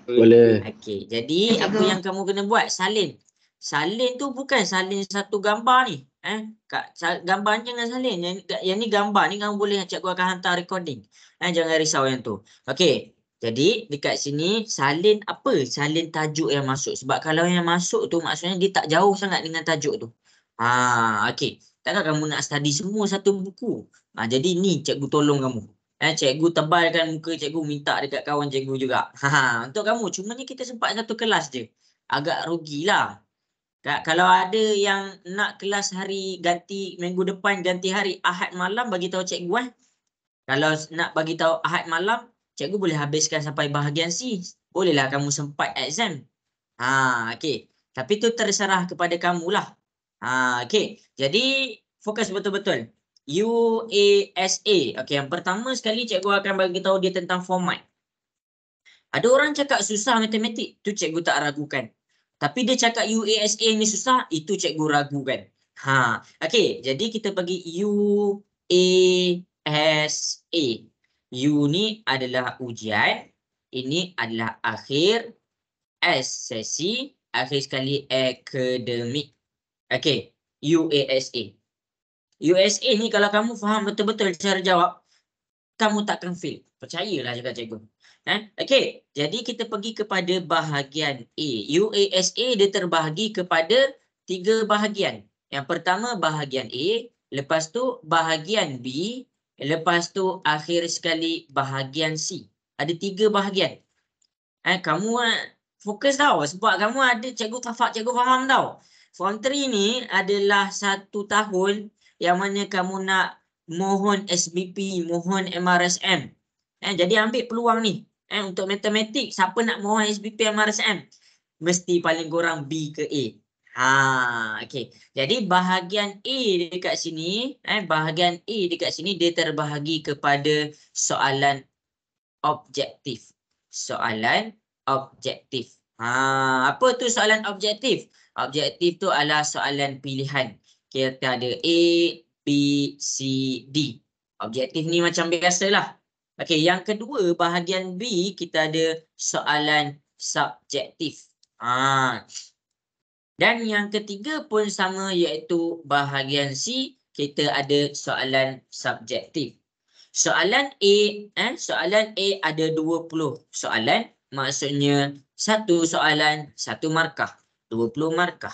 Boleh. Okey, jadi apa yang kamu kena buat? Salin. Salin tu bukan salin satu gambar ni. Gambar jangan salin. Yang ni gambar ni kamu boleh cikgu akan hantar recording. Jangan risau yang tu. Okey. Jadi dekat sini salin apa? Salin tajuk yang masuk. Sebab kalau yang masuk tu maksudnya dia tak jauh sangat dengan tajuk tu. Okey. Takkan kamu nak study semua satu buku. Jadi ni cikgu tolong kamu. Cikgu tebalkan muka cikgu, minta dekat kawan cikgu juga. Untuk kamu, cumanya kita sempat satu kelas je. Agak rugilah. Kalau ada yang nak kelas hari ganti, minggu depan ganti hari Ahad malam, bagi tahu cikgu. Kalau nak bagi tahu Ahad malam, cikgu boleh habiskan sampai bahagian C. Bolehlah kamu sempat exam. Okey. Tapi tu terserah kepada kamulah. Okey. Jadi fokus betul-betul. UASA. Okey, yang pertama sekali cikgu akan bagi tahu dia tentang format. Ada orang cakap susah matematik, tu cikgu tak ragukan. Tapi dia cakap UASA ni susah, itu cikgu ragukan. Okey, jadi kita bagi UASA. U ni adalah ujian, ini adalah akhir, S sesi, akhir sekali akademik. Okey, UASA. USA ni kalau kamu faham betul-betul cara jawab, kamu takkan fail. Percayalah cakap cikgu. Okey, jadi kita pergi kepada bahagian A. UASA dia terbahagi kepada 3 bahagian. Yang pertama bahagian A, lepas tu bahagian B, lepas tu akhir sekali bahagian C. Ada 3 bahagian. Kamu fokus tau, sebab kamu ada cikgu faham tau. Form 3 ni adalah 1 tahun yang mana kamu nak mohon SBP, mohon MRSM. Jadi ambil peluang ni. Untuk matematik, siapa nak mohon SBP, MRSM? Mesti paling kurang B ke A. Okey. Jadi bahagian A dekat sini, bahagian A dekat sini dia terbahagi kepada soalan objektif. Soalan objektif. Apa tu soalan objektif? Objektif tu adalah soalan pilihan. Kita ada A, B, C, D. Objektif ni macam biasalah. Okey, yang kedua bahagian B kita ada soalan subjektif. Dan yang ketiga pun sama, iaitu bahagian C kita ada soalan subjektif. Soalan A ada 20 soalan, maksudnya satu soalan satu markah, 20 markah.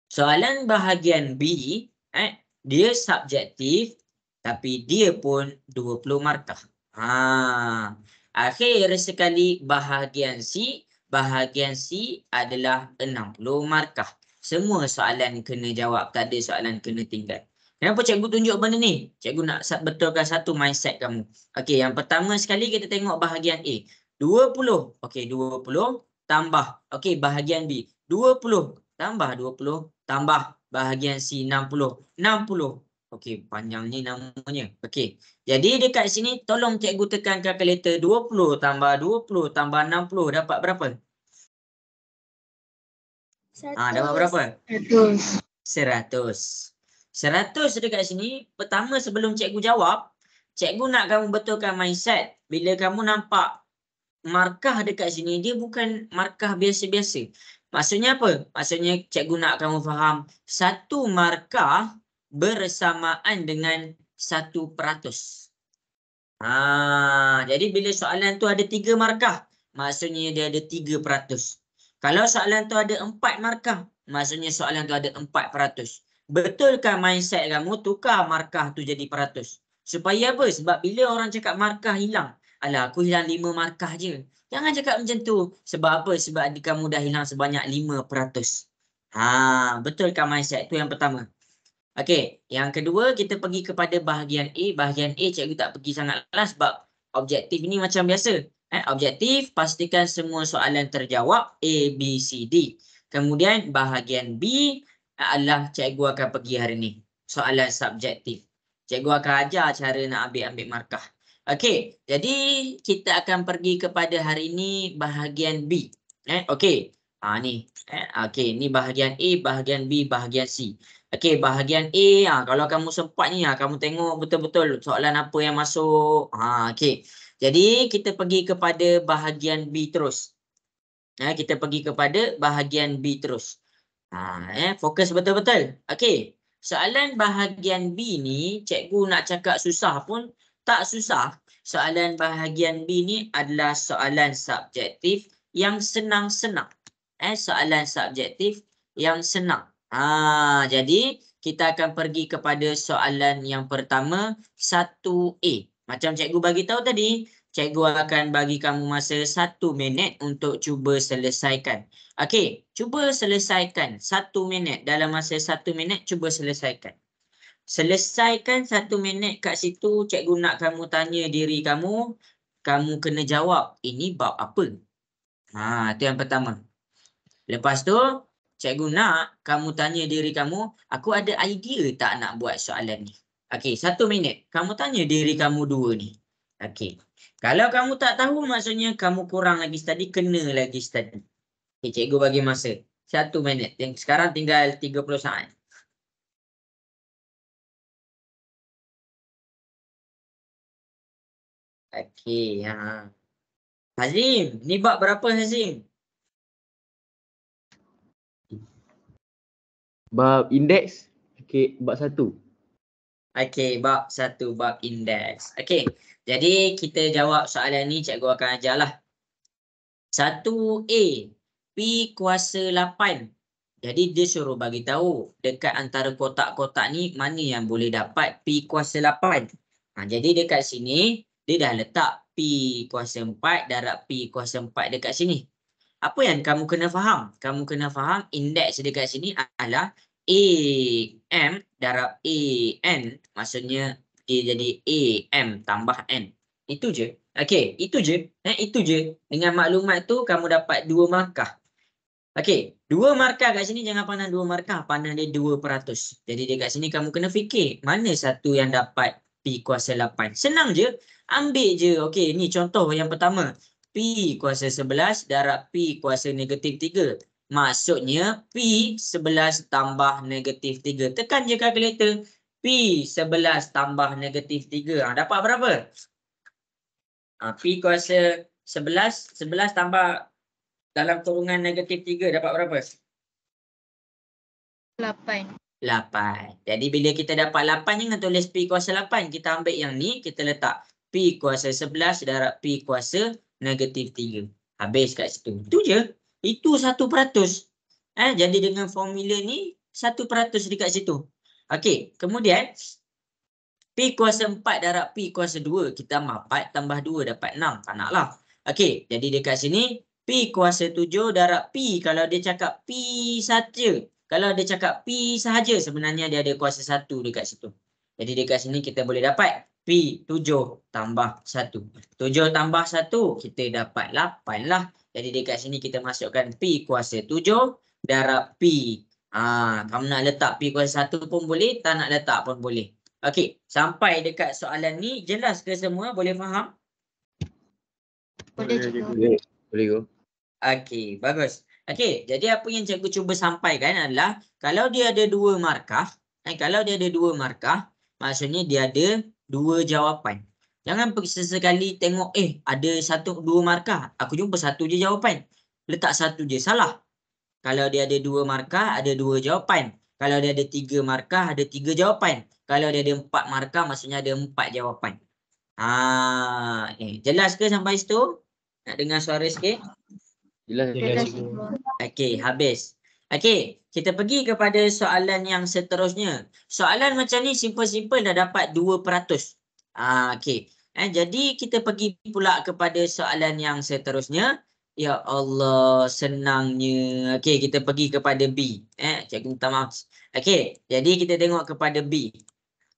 Soalan bahagian B dia subjektif tapi dia pun 20 markah. Akhir sekali bahagian C adalah 60 markah. Semua soalan kena jawab, tak ada soalan kena tinggal. Kenapa cikgu tunjuk benda ni? Cikgu nak betulkan satu mindset kamu. Okey, yang pertama sekali kita tengok bahagian A. 20. Okey, 20 tambah. Okey, bahagian B. 20 tambah 20 tambah bahagian C 60. 60. Okey, panjang ni namanya. Okey. Jadi dekat sini tolong cikgu tekan kalkulator. 20 tambah 20 tambah 60 dapat berapa? 100. Dapat berapa? 100. 100 dekat sini. Pertama sebelum cikgu jawab, cikgu nak kamu betulkan mindset. Bila kamu nampak markah dekat sini, dia bukan markah biasa-biasa. Maksudnya apa? Maksudnya cikgu nak kamu faham, satu markah bersamaan dengan 1%. Jadi bila soalan tu ada 3 markah, maksudnya dia ada 3%. Kalau soalan tu ada 4 markah, maksudnya soalan tu ada 4%. Betulkan mindset kamu, tukar markah tu jadi peratus. Supaya apa? Sebab bila orang cakap markah hilang, alah aku hilang 5 markah je. Jangan cakap macam tu. Sebab apa? Sebab kamu dah hilang sebanyak 5%. Betulkan mindset tu yang pertama. Okey, yang kedua kita pergi kepada bahagian A. Bahagian A cikgu tak pergi sangatlah sebab objektif ni macam biasa. Objektif, pastikan semua soalan terjawab A, B, C, D. Kemudian bahagian B adalah cikgu akan pergi hari ni. Soalan subjektif. Cikgu akan ajar cara nak ambil markah. Okey, jadi kita akan pergi kepada hari ni bahagian B. Okey. Ni. Okey, ni bahagian A, bahagian B, bahagian C. Okey, bahagian A, kalau kamu sempat ni, kamu tengok betul-betul soalan apa yang masuk. Okey. Jadi kita pergi kepada bahagian B terus. Kita pergi kepada bahagian B terus. Fokus betul-betul. Okey. Soalan bahagian B ni, cikgu nak cakap susah pun tak susah. Soalan bahagian B ni adalah soalan subjektif yang senang-senang. Soalan subjektif yang senang. Jadi kita akan pergi kepada soalan yang pertama, 1A. Macam cikgu bagi tahu tadi, cikgu akan bagi kamu masa 1 minit untuk cuba selesaikan. Okey, cuba selesaikan 1 minit. Dalam masa 1 minit, cuba selesaikan. Selesaikan 1 minit kat situ, cikgu nak kamu tanya diri kamu, kamu kena jawab, ini bab apa? Itu yang pertama. Lepas tu, cikgu nak kamu tanya diri kamu, aku ada idea tak nak buat soalan ni? Okey, 1 minit. Kamu tanya diri kamu dua ni. Okey. Kalau kamu tak tahu, maksudnya kamu kurang lagi study, kena lagi study. Okay, cikgu bagi masa 1 minit. Sekarang tinggal 30 saat. Okey. Hazim, ni bab berapa Hazim? Bab indeks. Okey, bab 1. Okey, bab 1, bab indeks. Okey. Jadi kita jawab soalan ni, cikgu akan ajarlah. 1A, P kuasa 8. Jadi dia suruh bagi tahu dekat antara kotak-kotak ni mana yang boleh dapat P kuasa 8. Jadi dekat sini dia dah letak P kuasa 4 darab P kuasa 4 dekat sini. Apa yang kamu kena faham? Kamu kena faham indeks dekat sini adalah AM darab AN. Maksudnya dia jadi AM tambah N. Itu je. Okey, itu je. Itu je. Dengan maklumat tu kamu dapat 2 markah. Okey, 2 markah kat sini jangan pandang 2 markah, pandang dia 2%. Jadi dekat sini kamu kena fikir mana satu yang dapat P kuasa 8. Senang je, ambil je. Okey, ni contoh yang pertama. P kuasa 11 darab P kuasa negatif 3. Maksudnya P 11 tambah negatif 3. Tekan je kalkulator. P 11 tambah negatif 3. Dapat berapa? P kuasa 11 tambah dalam kurungan negatif 3 dapat berapa? 8. 8. Jadi bila kita dapat 8, jangan tulis P kuasa 8. Kita ambil yang ni, kita letak P kuasa 11 darab P kuasa negatif 3. Habis kat situ. Itu je. Itu 1%. Jadi dengan formula ni, 1% dekat situ. Okey, kemudian P kuasa 4 darab P kuasa 2. Kita tambah 4 tambah 2 dapat 6. Tak naklah. Okey, jadi dekat sini P kuasa 7 darab P. Kalau dia cakap P saja. Kalau dia cakap P sahaja, sebenarnya dia ada kuasa 1 dekat situ. Jadi dekat sini kita boleh dapat P 7 tambah 1. 7 tambah 1, kita dapat 8 lah. Jadi dekat sini kita masukkan P kuasa 7 darab P. Kamu nak letak P kuasa 1 pun boleh, tak nak letak pun boleh. Okey, sampai dekat soalan ni jelas ke semua? Boleh faham? Boleh cikgu. Boleh go. Okey, bagus. Okey, jadi apa yang cikgu cuba sampaikan adalah kalau dia ada 2 markah, kalau dia ada 2 markah, maksudnya dia ada 2 jawapan. Jangan sesekali tengok ada 1 2 markah, aku jumpa 1 je jawapan. Letak 1 je, salah. Kalau dia ada 2 markah, ada 2 jawapan. Kalau dia ada 3 markah, ada 3 jawapan. Kalau dia ada 4 markah, maksudnya ada 4 jawapan. Jelas ke sampai situ? Nak dengar suara sikit? Jelas. Okey, habis. Okey, kita pergi kepada soalan yang seterusnya. Soalan macam ni simple-simple dah dapat 2%. Okey. Jadi kita pergi pula kepada soalan yang seterusnya. Ya Allah, senangnya. Okey, kita pergi kepada B. Cikgu minta maaf. Okey, jadi kita tengok kepada B.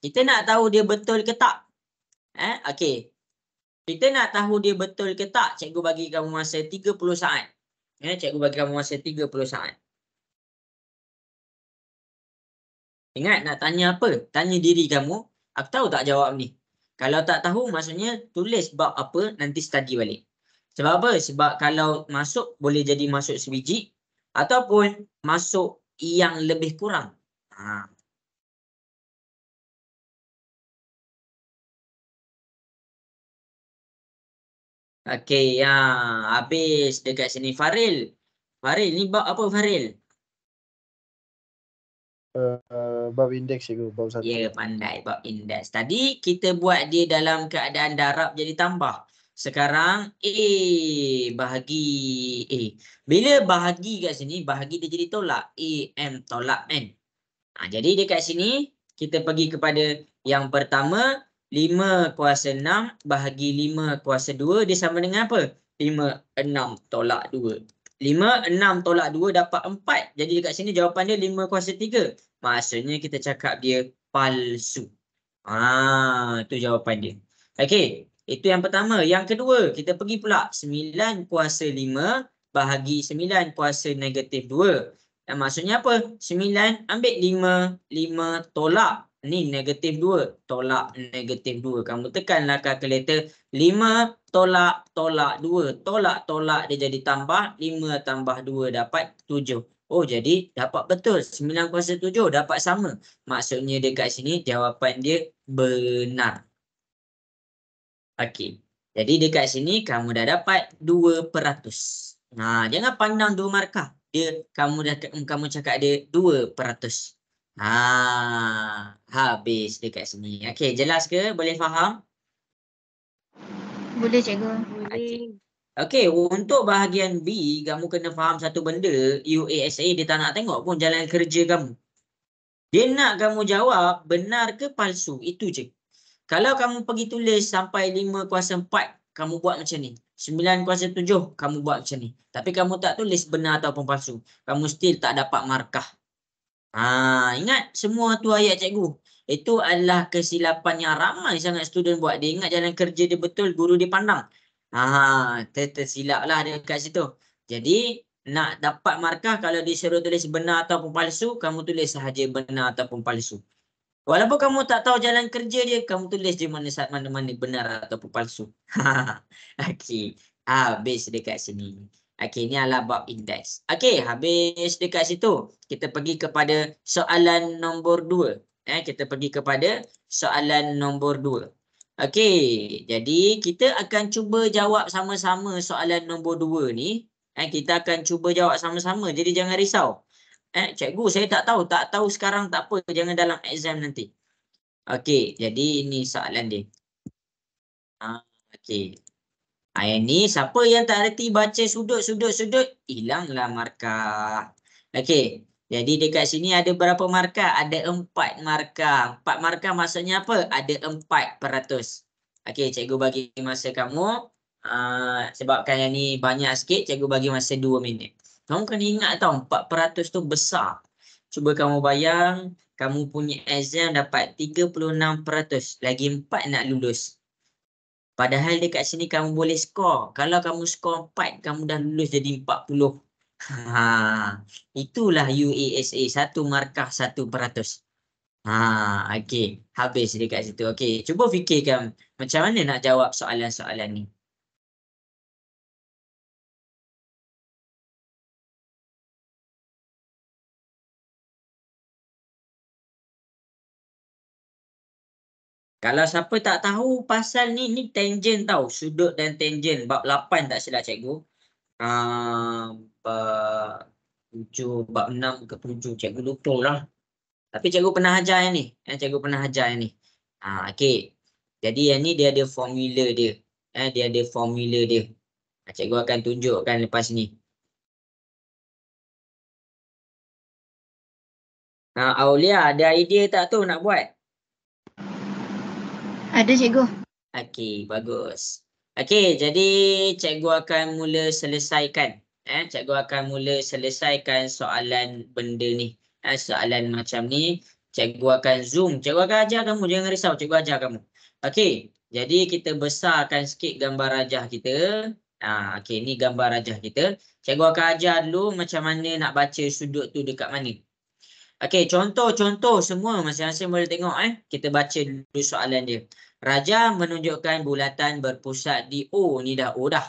Kita nak tahu dia betul ke tak? Okey. Kita nak tahu dia betul ke tak? Cikgu bagi kamu masa 30 saat. Cikgu bagi kamu masa 30 saat. Ingat nak tanya apa? Tanya diri kamu, aku tahu tak jawab ni? Kalau tak tahu, maksudnya tulis bab apa, nanti study balik. Sebab apa? Sebab kalau masuk, boleh jadi masuk sebiji ataupun masuk yang lebih kurang. Okey, ya, habis dekat sini Faril. Faril ni bab apa Faril? Bab indeks cikgu, bab 1. Ya, pandai bab indeks. Tadi kita buat dia dalam keadaan darab jadi tambah. Sekarang A bahagi A. Bila bahagi kat sini, bahagi dia jadi tolak. A, M tolak N. Jadi dekat sini kita pergi kepada yang pertama, 5 kuasa 6 bahagi 5 kuasa 2 dia sama dengan apa? 5, 6 tolak 2. 5, 6 tolak 2 dapat 4. Jadi dekat sini jawapan dia 5 kuasa 3. Maksudnya kita cakap dia palsu. Itu jawapan dia. Okey, itu yang pertama. Yang kedua, kita pergi pula 9 kuasa 5 bahagi 9 kuasa negatif 2. Dan maksudnya apa? 9 ambil 5 tolak. Ni negatif 2. Tolak negatif 2. Kamu tekanlah kalkulator. 5 tolak 2. Tolak dia jadi tambah. 5 tambah 2 dapat 7. Oh, jadi dapat betul. 9 kuasa 7 dapat sama. Maksudnya dekat sini jawapan dia benar. Okey. Jadi dekat sini kamu dah dapat 2%. Jangan pandang 2 markah. Kamu cakap dia 2%. Habis dekat sini. Okey, jelas ke? Boleh faham? Boleh cikgu. Okey, untuk bahagian B, kamu kena faham satu benda. UASA dia tak nak tengok pun jalan kerja kamu. Dia nak kamu jawab benar ke palsu. Itu je. Kalau kamu pergi tulis sampai 5 kuasa 4, kamu buat macam ni. 9 kuasa 7, kamu buat macam ni. Tapi kamu tak tulis benar ataupun palsu. Kamu still tak dapat markah. Ingat semua tu ayat cikgu. Itu adalah kesilapan yang ramai sangat student buat. Dia ingat jalan kerja dia betul, guru dia pandang. Tersilap lah dekat situ. Jadi nak dapat markah kalau disuruh tulis benar ataupun palsu, kamu tulis sahaja benar ataupun palsu. Walaupun kamu tak tahu jalan kerja dia, kamu tulis je mana-mana benar ataupun palsu. Okey, habis dekat sini. Okey, ni adalah bab indeks. Okey, habis dekat situ. Kita pergi kepada soalan nombor 2. Kita pergi kepada soalan nombor 2. Okey, jadi kita akan cuba jawab sama-sama soalan nombor 2 ni. Kita akan cuba jawab sama-sama. Jadi jangan risau. Cikgu saya tak tahu sekarang tak apa, jangan dalam exam nanti. Okey, jadi ini soalan dia. Okey. Ini siapa yang tak reti baca sudut, hilanglah markah. Okey, jadi dekat sini ada berapa markah? Ada 4 markah. 4 markah maksudnya apa? Ada 4%. Okey, cikgu bagi masa kamu. Sebabkan yang ni banyak sikit, cikgu bagi masa 2 minit. Kamu kena ingat tau, 4% tu besar. Cuba kamu bayang, kamu punya exam dapat 36%. Lagi 4 nak lulus. Padahal dekat sini kamu boleh skor. Kalau kamu skor 4, kamu dah lulus jadi 40. Itulah UASA, 1 markah 1%. Okey. Habis dekat situ. Okey, cuba fikirkan macam mana nak jawab soalan-soalan ni. Kalau siapa tak tahu pasal ni tangent tau. Sudut dan tangent. Bab 8 tak silap cikgu. Bab 7, bab 6 ke 7. Cikgu lupa lah. Tapi cikgu pernah ajar yang ni. Cikgu pernah ajar yang ni. Okey. Jadi yang ni dia ada formula dia. Dia ada formula dia. Cikgu akan tunjukkan lepas ni. Aulia, ada idea tak tu nak buat? Ada cikgu. Okey, bagus. Okey, jadi cikgu akan mula selesaikan. Cikgu akan mula selesaikan soalan benda ni. Soalan macam ni, cikgu akan zoom. Cikgu akan ajar kamu, jangan risau. Cikgu ajar kamu. Okey, jadi kita besarkan sikit gambar rajah kita. Okey, ni gambar rajah kita. Cikgu akan ajar dulu macam mana nak baca sudut tu dekat mana. Okey, contoh semua masing-masing boleh tengok. Kita baca dulu soalan dia. Rajah menunjukkan bulatan berpusat di O. Ni dah O dah.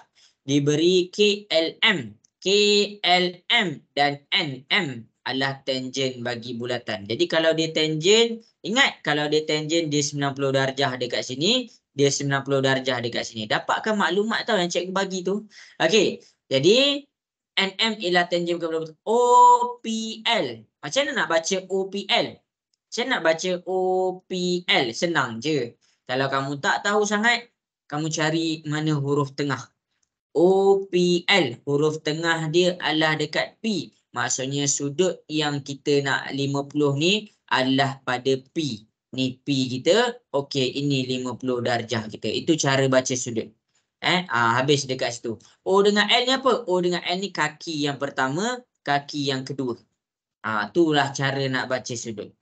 Diberi KLM. KLM dan NM adalah tangent bagi bulatan. Jadi kalau dia tangent, ingat kalau dia tangent dia 90 darjah dekat sini. dia 90 darjah dekat sini. Dapatkan maklumat tau yang cikgu bagi tu. Okey, jadi NM ialah tangent kepada OPL. Macam mana nak baca OPL? Macam nak baca OPL? Senang je. Kalau kamu tak tahu sangat, kamu cari mana huruf tengah. OPL, huruf tengah dia adalah dekat P. Maksudnya sudut yang kita nak 50 ni adalah pada P. Ni P kita, okey, ini 50 darjah kita. Itu cara baca sudut. Habis dekat situ. O dengan L ni apa? O dengan L ni kaki yang pertama, kaki yang kedua. Itulah cara nak baca sudut.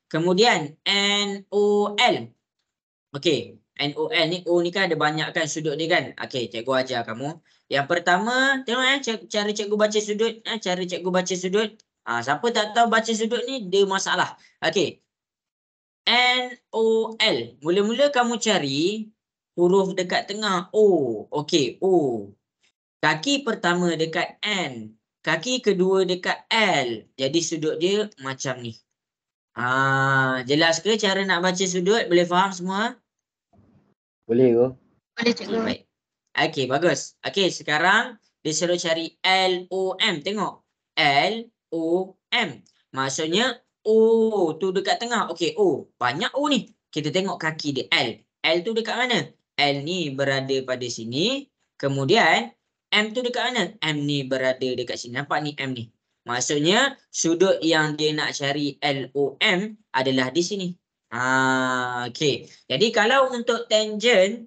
Kemudian NOL. Okey, NOL ni, O ni kan ada banyak kan sudut dia kan. Okey, cikgu ajar kamu. Yang pertama, tengok cara cikgu baca sudut. Cara cikgu baca sudut. Siapa tak tahu baca sudut ni, dia masalah. Okey. NOL. Mula-mula kamu cari huruf dekat tengah O. Okey, O. Kaki pertama dekat N. Kaki kedua dekat L. Jadi sudut dia macam ni. Jelas ke cara nak baca sudut? Boleh faham semua? Boleh ke? Boleh Okey, cikgu. baik. Okey, bagus. Okey, sekarang dia suruh cari LOM. Tengok. LOM. Maksudnya O tu dekat tengah. Okey, O. Banyak O ni. Kita tengok kaki dia. L. L tu dekat mana? L ni berada pada sini. Kemudian M tu dekat mana? M ni berada dekat sini. Nampak ni M ni. Maksudnya sudut yang dia nak cari LOM adalah di sini. Okey. Jadi kalau untuk tangent,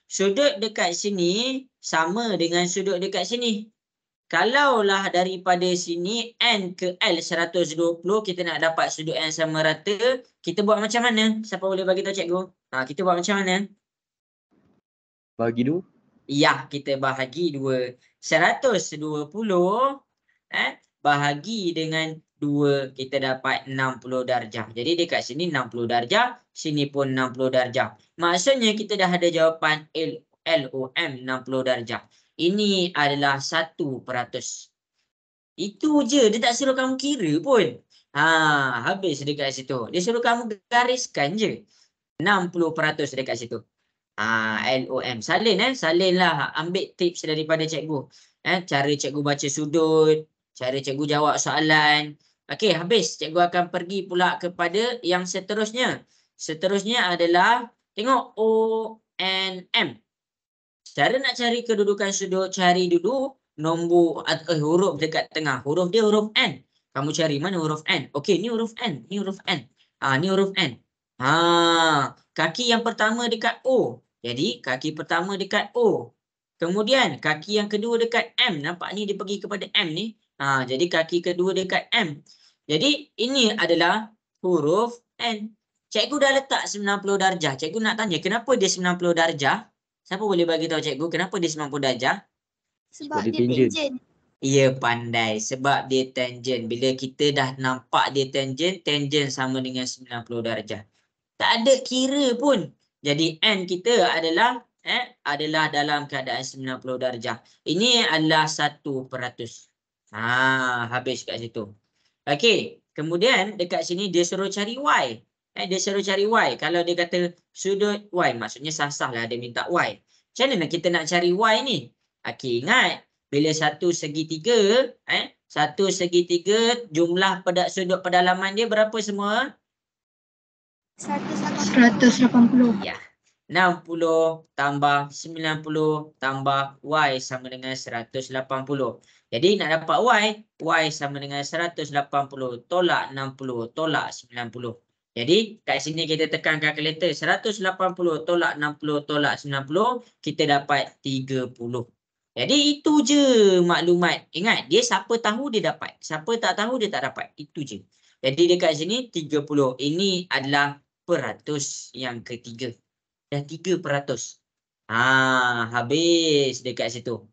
sudut dekat sini sama dengan sudut dekat sini. Kalaulah daripada sini N ke L 120, kita nak dapat sudut yang sama rata, kita buat macam mana? Siapa boleh bagi tahu cikgu? Kita buat macam mana? Bagi dulu. Ya, kita bahagi 2. 120 bahagi dengan 2, kita dapat 60 darjah. Jadi dekat sini 60 darjah, sini pun 60 darjah. Maksudnya kita dah ada jawapan LOM 60 darjah. Ini adalah 1%. Itu je, dia tak suruh kamu kira pun. Habis dekat situ. Dia suruh kamu gariskan je. 60% dekat situ. LOM. Salin salin lah. Ambil tips daripada cikgu. Cara cikgu baca sudut, cara cikgu jawab soalan. Okey, habis. Cikgu akan pergi pula kepada yang seterusnya. Seterusnya adalah tengok ONM. Cara nak cari kedudukan sudut, cari dulu nombor huruf dekat tengah. Huruf dia huruf N. Kamu cari mana huruf N? Okey, ni huruf N. Ni huruf N. Ni huruf N. Kaki yang pertama dekat O. Jadi kaki pertama dekat O. Kemudian kaki yang kedua dekat M. Nampak ni dia pergi kepada M ni. Jadi kaki kedua dekat M. Jadi ini adalah huruf N. Cikgu dah letak 90 darjah. Cikgu nak tanya kenapa dia 90 darjah? Siapa boleh bagi tahu cikgu kenapa dia 90 darjah? Sebab dia dia tangent. tangent. Ya, pandai. Sebab dia tangent. Bila kita dah nampak dia tangent, tangent sama dengan 90 darjah. Tak ada kira pun. Jadi N kita adalah dalam keadaan 90 darjah. Ini adalah 1%. Habis kat situ. Okey, kemudian dekat sini dia suruh cari Y. Dia suruh cari Y. Kalau dia kata sudut Y, maksudnya sah-sah lah dia minta Y. Macam mana kita nak cari Y ni? Okey, ingat. Bila 1/3, 1/3 jumlah sudut pedalaman dia berapa semua? 180. Ya. 60 tambah 90 tambah Y sama dengan 180. Jadi nak dapat Y sama dengan 180 tolak 60 tolak 90. Jadi kat sini kita tekan kalkulator. 180 tolak 60 tolak 90, kita dapat 30. Jadi itu je maklumat. Ingat, dia siapa tahu dia dapat. Siapa tak tahu dia tak dapat. Itu je. Jadi dekat sini 30. Ini adalah peratus yang ketiga. Dah 3%. Habis dekat situ.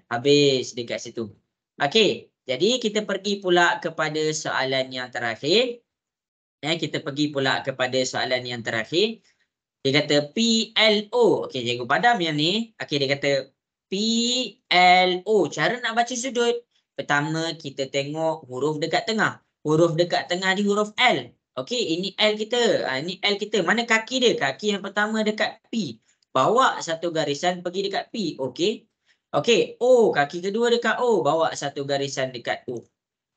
Habis dekat situ. Okey. Jadi kita pergi pula kepada soalan yang terakhir. Kita pergi pula kepada soalan yang terakhir. Dia kata PLO. Okey, cikgu padam yang ni. Okey, dia kata PLO. Cara nak baca sudut. Pertama, kita tengok huruf dekat tengah. Huruf dekat tengah di huruf L. Okey, ini L kita. Ini L kita. Mana kaki dia? Kaki yang pertama dekat P. bawa satu garisan pergi dekat P. Okey. Okey, O, kaki kedua dekat O, bawa satu garisan dekat O.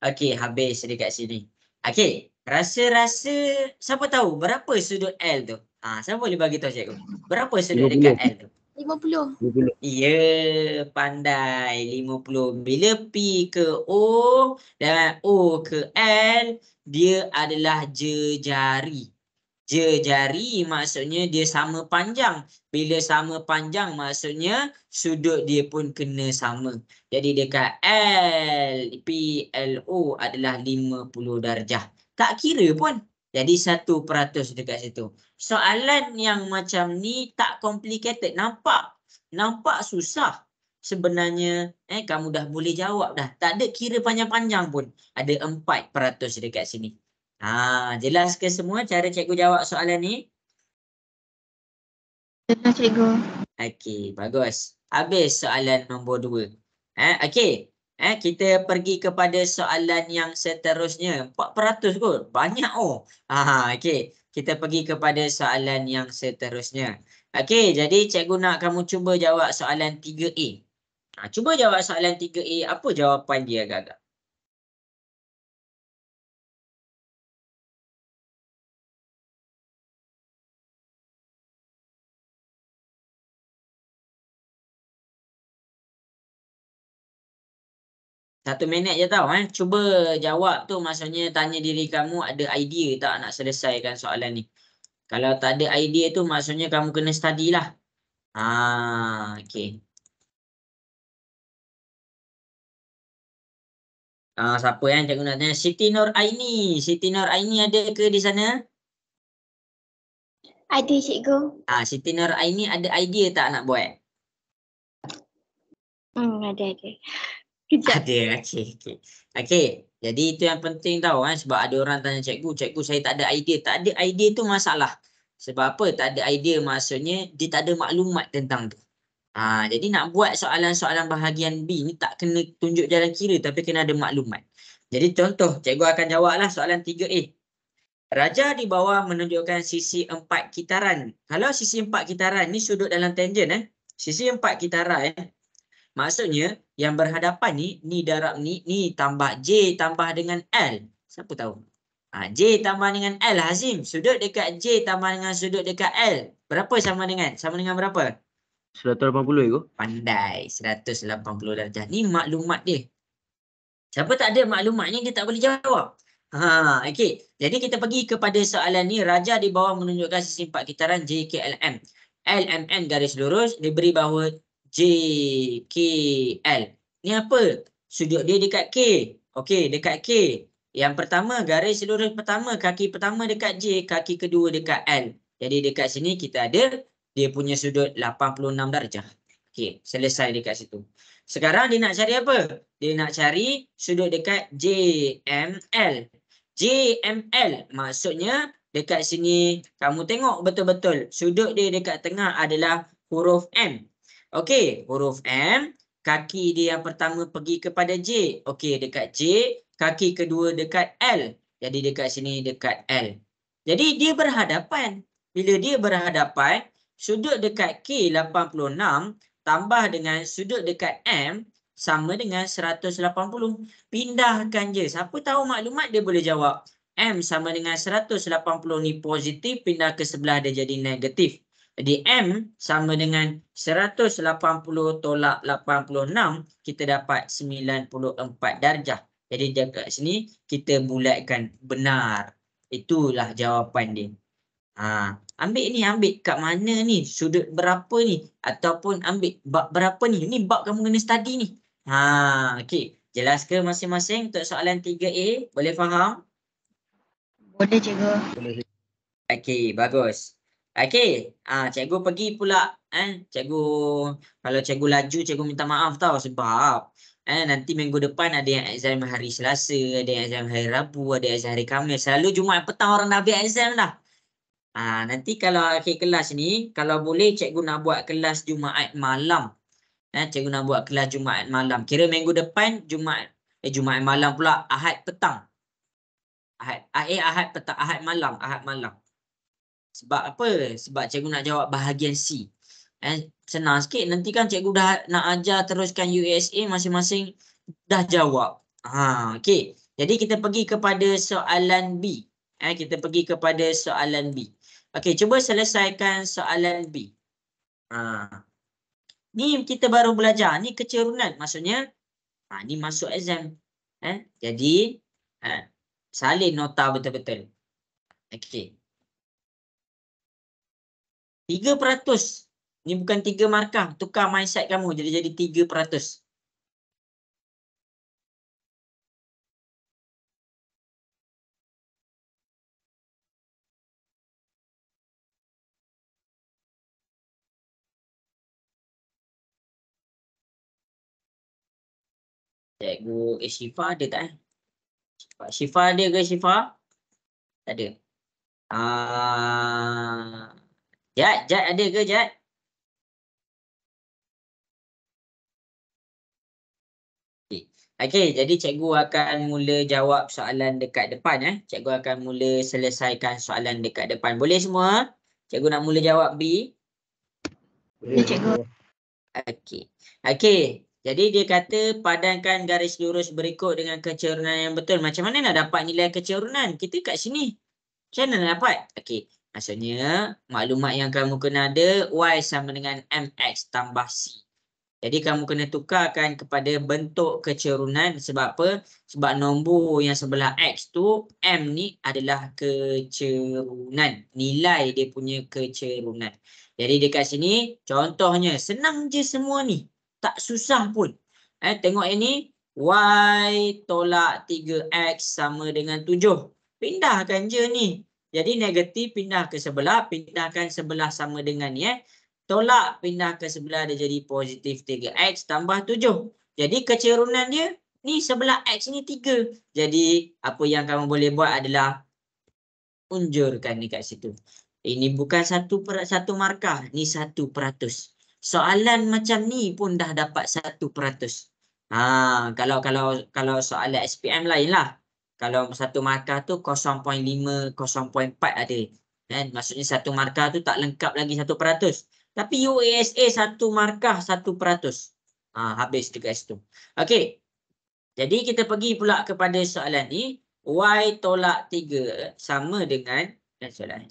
Okey, habis dekat sini. Okey, rasa-rasa siapa tahu berapa sudut L tu? Siapa boleh bagi tahu cikgu? Berapa sudut 50. dekat L tu? 50. 20. Ya, pandai. 50. Bila P ke O dan O ke L, dia adalah jejari. Jejari maksudnya dia sama panjang. Bila sama panjang maksudnya sudut dia pun kena sama. Jadi dekat L, PLO adalah 50 darjah. Tak kira pun. Jadi 1% dekat situ. Soalan yang macam ni tak complicated. Nampak susah. Sebenarnya kamu dah boleh jawab dah. Tak ada kira panjang-panjang pun. Ada 4% dekat sini. Jelas ke semua cara cikgu jawab soalan ni? Jelas cikgu. Okey, bagus. Habis soalan nombor 2. Okey. Kita pergi kepada soalan yang seterusnya. 4% kot. Banyak oh. Okey. Kita pergi kepada soalan yang seterusnya. Okey, jadi cikgu nak kamu cuba jawab soalan 3A. Cuba jawab soalan 3A. Apa jawapan dia agak-agak? Satu minit je tau. Cuba jawab tu maksudnya tanya diri kamu ada idea tak nak selesaikan soalan ni. Kalau tak ada idea tu maksudnya kamu kena study lah. Okay. Siapa yang cikgu nak tanya? Siti Nur Aini. Siti Nur Aini ada ke di sana? Ada cikgu. Siti Nur Aini ada idea tak nak buat? Ada. Kejap. Ada. Okay. Jadi itu yang penting tau sebab ada orang tanya cikgu saya tak ada idea. Tak ada idea tu masalah. Sebab apa? Tak ada idea maksudnya dia tak ada maklumat tentang tu. Jadi nak buat soalan-soalan bahagian B ni tak kena tunjuk jalan kira tapi kena ada maklumat. Jadi contoh, cikgu akan jawablah soalan 3A. Raja di bawah menunjukkan sisi 4 kitaran. Kalau sisi 4 kitaran ni sudut dalam tangent Sisi 4 kitaran maksudnya yang berhadapan ni darab ni tambah J tambah dengan L. Siapa tahu? J tambah dengan L, Hazim. Sudut dekat J tambah dengan sudut dekat L. Berapa sama dengan? Sama dengan berapa? 180 itu. Pandai. 180 darjah. Ni maklumat dia. Siapa tak ada maklumat ni, dia tak boleh jawab. Okey. Jadi kita pergi kepada soalan ni. Raja di bawah menunjukkan sisi 4 kitaran JKLM. LMN garis lurus diberi bahawa JKL. Ni apa? Sudut dia dekat K. Okey, dekat K. Yang pertama, garis lurus pertama, kaki pertama dekat J, kaki kedua dekat L. Jadi dekat sini kita ada dia punya sudut 86 darjah. Okey, selesai dekat situ. Sekarang dia nak cari apa? Dia nak cari sudut dekat JML. JML maksudnya dekat sini kamu tengok betul-betul sudut dia dekat tengah adalah huruf M. Okey, huruf M, kaki dia yang pertama pergi kepada J. Okey, dekat J, kaki kedua dekat L. Jadi dekat sini dekat L. Jadi dia berhadapan. Bila dia berhadapan, sudut dekat K 86 tambah dengan sudut dekat M sama dengan 180. Pindahkan je. Siapa tahu maklumat dia boleh jawab. M sama dengan 180 ni positif, pindah ke sebelah dia jadi negatif. Jadi M sama dengan 180 tolak 86, kita dapat 94 darjah. Jadi dekat sini kita bulatkan benar. Itulah jawapan dia. Ambil kat mana ni? Sudut berapa ni? Ataupun ambil bab berapa ni? Ni bab kamu kena study ni. Okey. Jelas ke masing-masing untuk soalan 3A? Boleh faham? Boleh cikgu. Okey, bagus. Okey, cikgu pergi pula. Cikgu, kalau cikgu laju, cikgu minta maaf tau sebab nanti minggu depan ada yang exam hari Selasa, ada yang exam hari Rabu, ada yang exam hari Khamis. Selalu Jumaat petang orang dah habis exam dah. Nanti kalau akhir kelas ni, kalau boleh cikgu nak buat kelas Jumaat malam. Cikgu nak buat kelas Jumaat malam. Kira minggu depan Jumaat malam pula, Ahad petang. Ahad petang, Ahad malam. Sebab apa? Sebab cikgu nak jawab bahagian C. Senang sikit. Nanti kan cikgu dah nak ajar teruskan USA masing-masing dah jawab. Okey. Jadi kita pergi kepada soalan B. Kita pergi kepada soalan B. Okey, cuba selesaikan soalan B. Ni kita baru belajar. Ni kecerunan. Maksudnya, ni masuk exam. Jadi, salin nota betul-betul. Okey. 3%. Ni bukan 3 markah. Tukar mindset kamu. Jadi 3%. Cikgu Syifa ada tak? Syifa ada ke Syifa? Tak ada. Jad ada ke Jad? Okey, jadi cikgu akan mula jawab soalan dekat depan. Cikgu akan mula selesaikan soalan dekat depan. Boleh semua? Cikgu nak mula jawab B. Boleh cikgu. Okey. Jadi dia kata padankan garis lurus berikut dengan kecerunan yang betul. Macam mana nak dapat nilai kecerunan? Kita kat sini. Macam mana nak dapat? Okey. Maksudnya maklumat yang kamu kena ada Y sama dengan MX tambah C. Jadi kamu kena tukarkan kepada bentuk kecerunan. Sebab apa? Sebab nombor yang sebelah X tu M ni adalah kecerunan. Nilai dia punya kecerunan. Jadi dekat sini contohnya senang je semua ni. Tak susah pun. Tengok ini Y tolak 3X sama dengan 7. Pindahkan je ni. Jadi negatif pindah ke sebelah. Pindahkan sebelah sama dengan ni. Tolak pindah ke sebelah dia jadi positif 3X tambah 7. Jadi kecerunan dia ni sebelah X ni 3. Jadi apa yang kamu boleh buat adalah unjurkan dekat situ. Ini bukan satu markah. Ni 1%. Soalan macam ni pun dah dapat 1%. Kalau soalan SPM lain lah. Kalau satu markah tu 0.5, 0.4 ada. Maksudnya satu markah tu tak lengkap lagi 1%. Tapi USA satu markah 1%. Habis dekat situ. Okey. Jadi kita pergi pula kepada soalan ni. Y tolak 3 sama dengan soalan.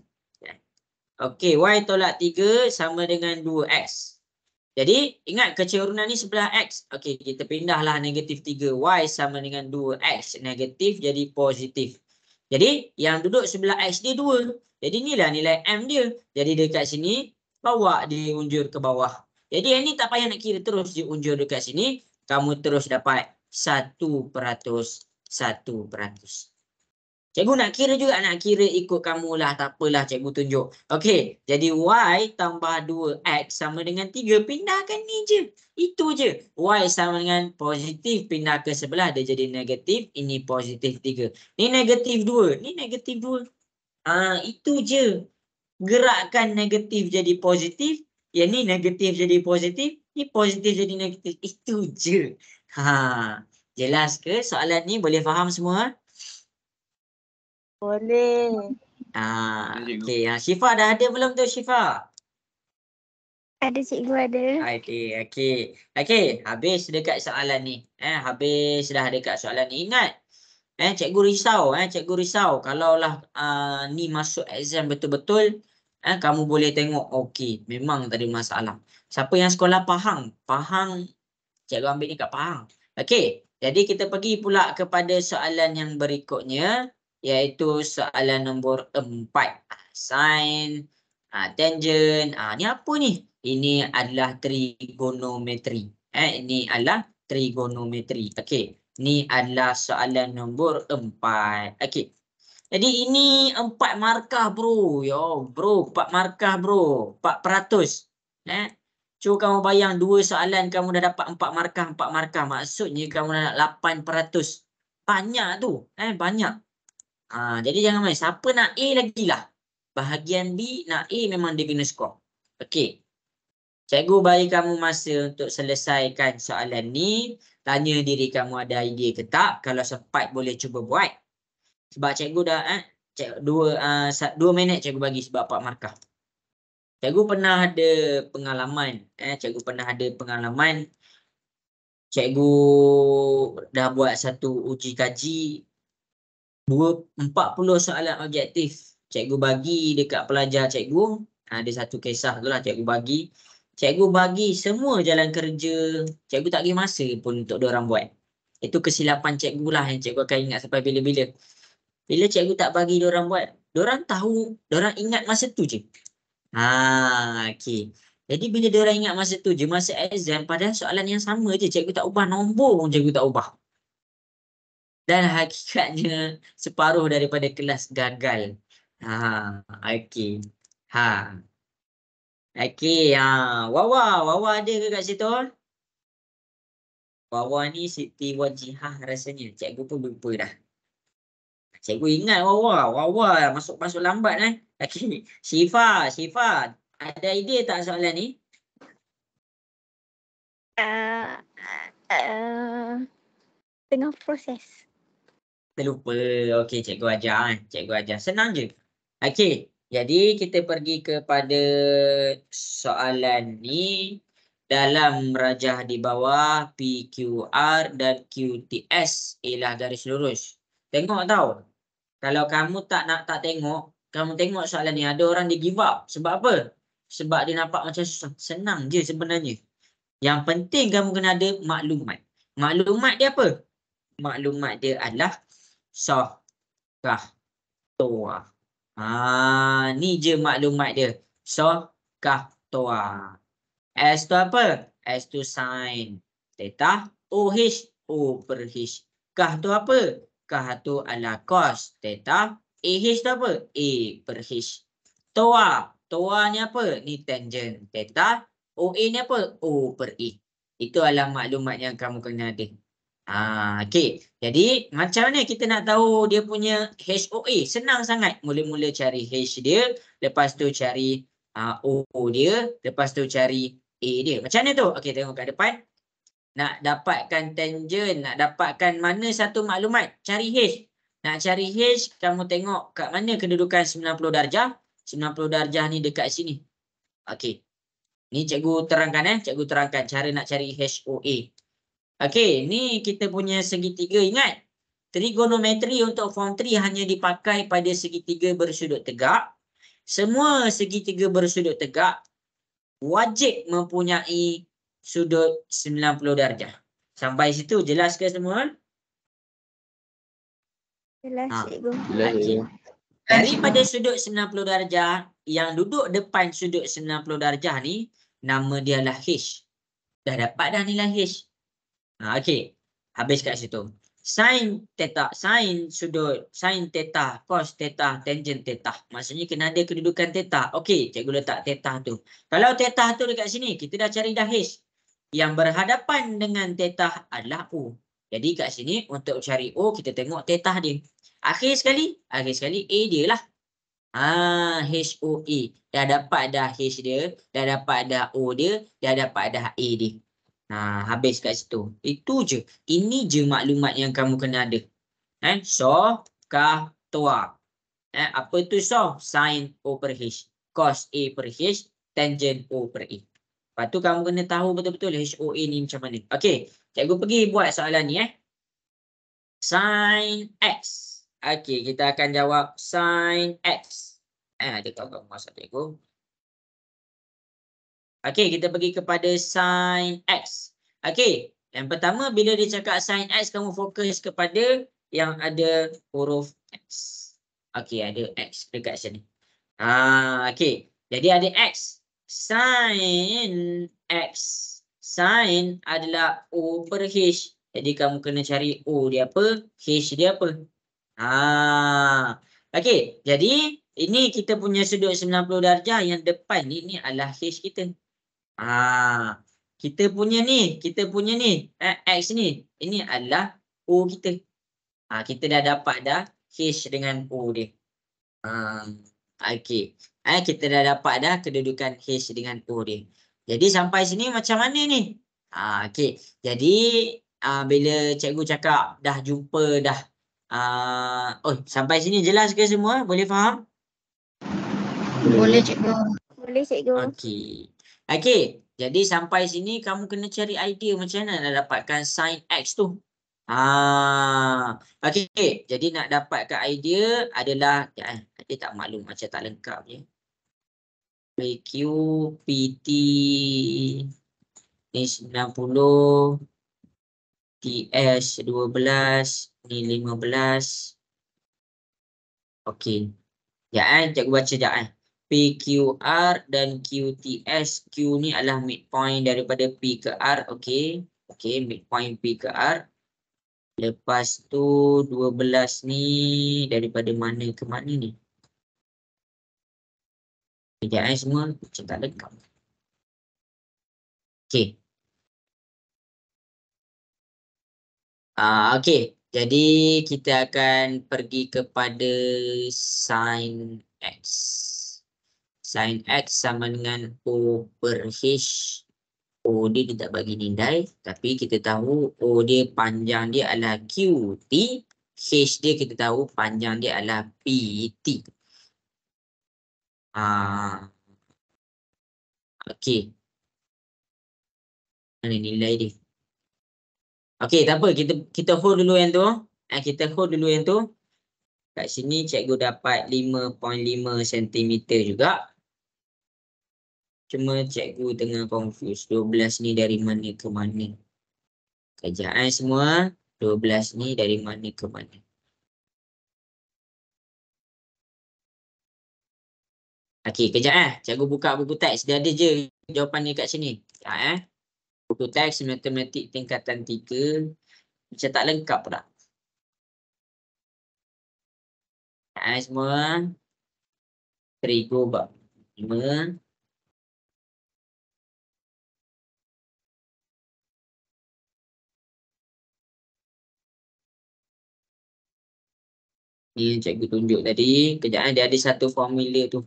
Okey, Y tolak 3 sama dengan 2X. Jadi ingat kecerunan ni sebelah X. Okey, kita pindahlah negatif 3. Y sama dengan 2X. Negatif jadi positif. Jadi yang duduk sebelah X dia 2. Jadi inilah nilai M dia. Jadi dekat sini bawa dia unjur ke bawah. Jadi yang ni tak payah nak kira, terus dia unjur dekat sini. Kamu terus dapat 1%. 1%. Cikgu nak kira juga, nak kira ikut kamulah. Tak apalah cikgu tunjuk. Okey, jadi Y tambah 2X sama dengan 3. Pindahkan ni je. Itu je. Y sama dengan positif. Pindah ke sebelah. Dia jadi negatif. Ini positif 3. Ni negatif 2. Ni negatif 2. Itu je. Gerakkan negatif jadi positif. Yang ni negatif jadi positif. Ni positif jadi negatif. Itu je. Jelas ke soalan ni? Boleh faham semua? Boleh. Okey. Syifa dah ada belum tu Syifa? Ada cikgu ada. Okey. Habis dekat soalan ni. Habis dah dekat soalan ni. Ingat. Cikgu risau. Kalaulah ni masuk exam betul-betul. Kamu boleh tengok. Okey. Memang tak ada masalah. Siapa yang sekolah Pahang. Cikgu ambil ni kat Pahang. Okey. Jadi kita pergi pula kepada soalan yang berikutnya. Iaitu soalan nombor 4. Sin, tangent. Ni apa ni? Ini adalah trigonometri. Ini adalah trigonometri. Okey. Ni adalah soalan nombor 4. Okey. Jadi ini 4 markah bro. 4 markah bro. 4%. Cuba kamu bayang 2 soalan kamu dah dapat 4 markah. Maksudnya kamu dah nak 8%. Banyak tu. Banyak. Jadi jangan main. Siapa nak A lagi lah. Bahagian B nak A memang dia kena skor. Okey. Cikgu bagi kamu masa untuk selesaikan soalan ni. Tanya diri kamu ada idea ke tak. Kalau sempat boleh cuba buat. Sebab cikgu dah 2 minit cikgu bagi sebab 4 markah. Cikgu pernah ada pengalaman. Cikgu pernah ada pengalaman. Cikgu dah buat satu uji kaji 40 soalan objektif. Cikgu bagi dekat pelajar cikgu. Ada satu kisah tu lah cikgu bagi. Cikgu bagi semua jalan kerja. Cikgu tak bagi masa pun untuk diorang buat. Itu kesilapan cikgu lah yang cikgu akan ingat sampai bila-bila. Bila cikgu tak bagi diorang buat, diorang tahu, diorang ingat masa tu je. Okey. Jadi bila diorang ingat masa tu je, masa exam, padahal soalan yang sama je, cikgu tak ubah nombor pun cikgu tak ubah. Dan hakikatnya separuh daripada kelas gagal. Okey. Okey, Wawa ada ke kat situ? Wawa ni Siti Wajihah rasanya. Cikgu pun lupa dah. Cikgu ingat Wawa masuk lambat Okey. Syifa, ada idea tak soalan ni? Tengah proses. Terlupa. Okey, cikgu ajar. Cikgu ajar. Senang je. Okey. Jadi kita pergi kepada soalan ni. Dalam rajah di bawah PQR dan QTS ialah garis lurus. Tengok tau. Kalau kamu tak tengok, kamu tengok soalan ni ada orang dia give up. Sebab apa? Sebab dia nampak macam susah. Senang je sebenarnya. Yang penting kamu kena ada maklumat. Maklumat dia apa? Maklumat dia adalah sah, kah, toa. Ni je maklumat dia. Sah, kah, toa. S tu apa? S tu sin theta. OH, O per H. Kah tu apa? Kah tu adalah cos theta. AH tu apa? A per H. Toa. Toa ni apa? Ni tangent theta. OA ni apa? O per E. Itu adalah maklumat yang kamu kena ada. Okey. Jadi macam mana kita nak tahu dia punya HOA? Senang sangat. Mula-mula cari H dia, lepas tu cari O dia, lepas tu cari A dia. Macam mana tu? Okey, tengok kat depan. Nak dapatkan tangent, nak dapatkan mana satu maklumat, cari H. Nak cari H, kamu tengok kat mana kedudukan 90 darjah. 90 darjah ni dekat sini. Okey. Ni cikgu terangkan cikgu terangkan cara nak cari HOA. Okey, ni kita punya segitiga. Ingat, trigonometri untuk form 3 hanya dipakai pada segitiga bersudut tegak. Semua segitiga bersudut tegak wajib mempunyai sudut 90 darjah. Sampai situ jelas ke semua? Jelas, cikgu. Okey. Daripada sudut 90 darjah, yang duduk depan sudut 90 darjah ni, nama dia adalah H. Dah dapat dah nilai H. Okey. Habis kat situ. Sin theta, sin sudut, sin theta, cos theta, tangent theta. Maksudnya kena ada kedudukan theta. Okey, cikgu letak theta tu. Kalau theta tu dekat sini, kita dah cari dah H. Yang berhadapan dengan theta adalah O. Jadi kat sini untuk cari O, kita tengok theta dia. Akhir sekali A dia lah. HOA. Dah dapat dah H dia, dah dapat dah O dia, dah dapat dah A dia. Habis kat situ. Itu je. Ini je maklumat yang kamu kena ada. So, kah, toa. Apa tu so? Sin O per H. Cos A per H. Tangent O per A. Lepas tu kamu kena tahu betul-betul HOA ni macam mana. Okey. Cikgu pergi buat soalan ni. Sin X. Okey. Kita akan jawab sin X. Ada kawan-kawan masuk cikgu. Okey, kita pergi kepada sin X. Okey, yang pertama bila dia cakap sin X, kamu fokus kepada yang ada huruf X. Okey, ada X dekat sini. Okey, jadi ada X. Sin X. Sin adalah O per H. Jadi kamu kena cari O dia apa, H dia apa. Okey, jadi ini kita punya sudut 90 darjah, yang depan ni adalah H kita. Kita punya ni, X ni, ini adalah O kita. Kita dah dapat dah H dengan O dia. Okey. Kita dah dapat dah kedudukan H dengan O dia. Jadi sampai sini macam mana ni? Okey. Jadi bila cikgu cakap dah jumpa dah. Sampai sini jelas ke semua? Boleh faham? Boleh cikgu. Boleh cikgu. Okey. Okey, jadi sampai sini kamu kena cari idea macam mana nak dapatkan sin X tu. Okey, jadi nak dapatkan idea adalah dia tak maklum macam tak lengkap je. PQ PT ni 90, TS 12, ni 15. Okey. Cikgu baca sekejap PQR dan QTS. Q ni adalah midpoint daripada P ke R. Okey. Okey, midpoint P ke R. Lepas tu 12 ni daripada mana ke mana ni? Sekejap semua macam tak lengkap. Okey. Okey. Jadi kita akan pergi kepada sin X. Sin X sama dengan O per H. O dia tak bagi nilai. Tapi kita tahu O dia panjang dia adalah QT. H dia kita tahu panjang dia adalah PT. Okey. Mana nilai dia? Okey, tak apa. Kita hold dulu yang tu. Kita hold dulu yang tu. Kat sini cikgu dapat 5.5 cm juga. Cuma cikgu tengah confuse 12 ni dari mana ke mana. Kejap semua. 12 ni dari mana ke mana. Okey, kejap cikgu buka buku teks. Dia ada je jawapan ni kat sini. Kejap buku teks matematik tingkatan 3. Macam tak lengkap pula. Semua. Terigu bab 5. Ni yang cikgu tunjuk tadi. Kejap dia ada satu formula tu.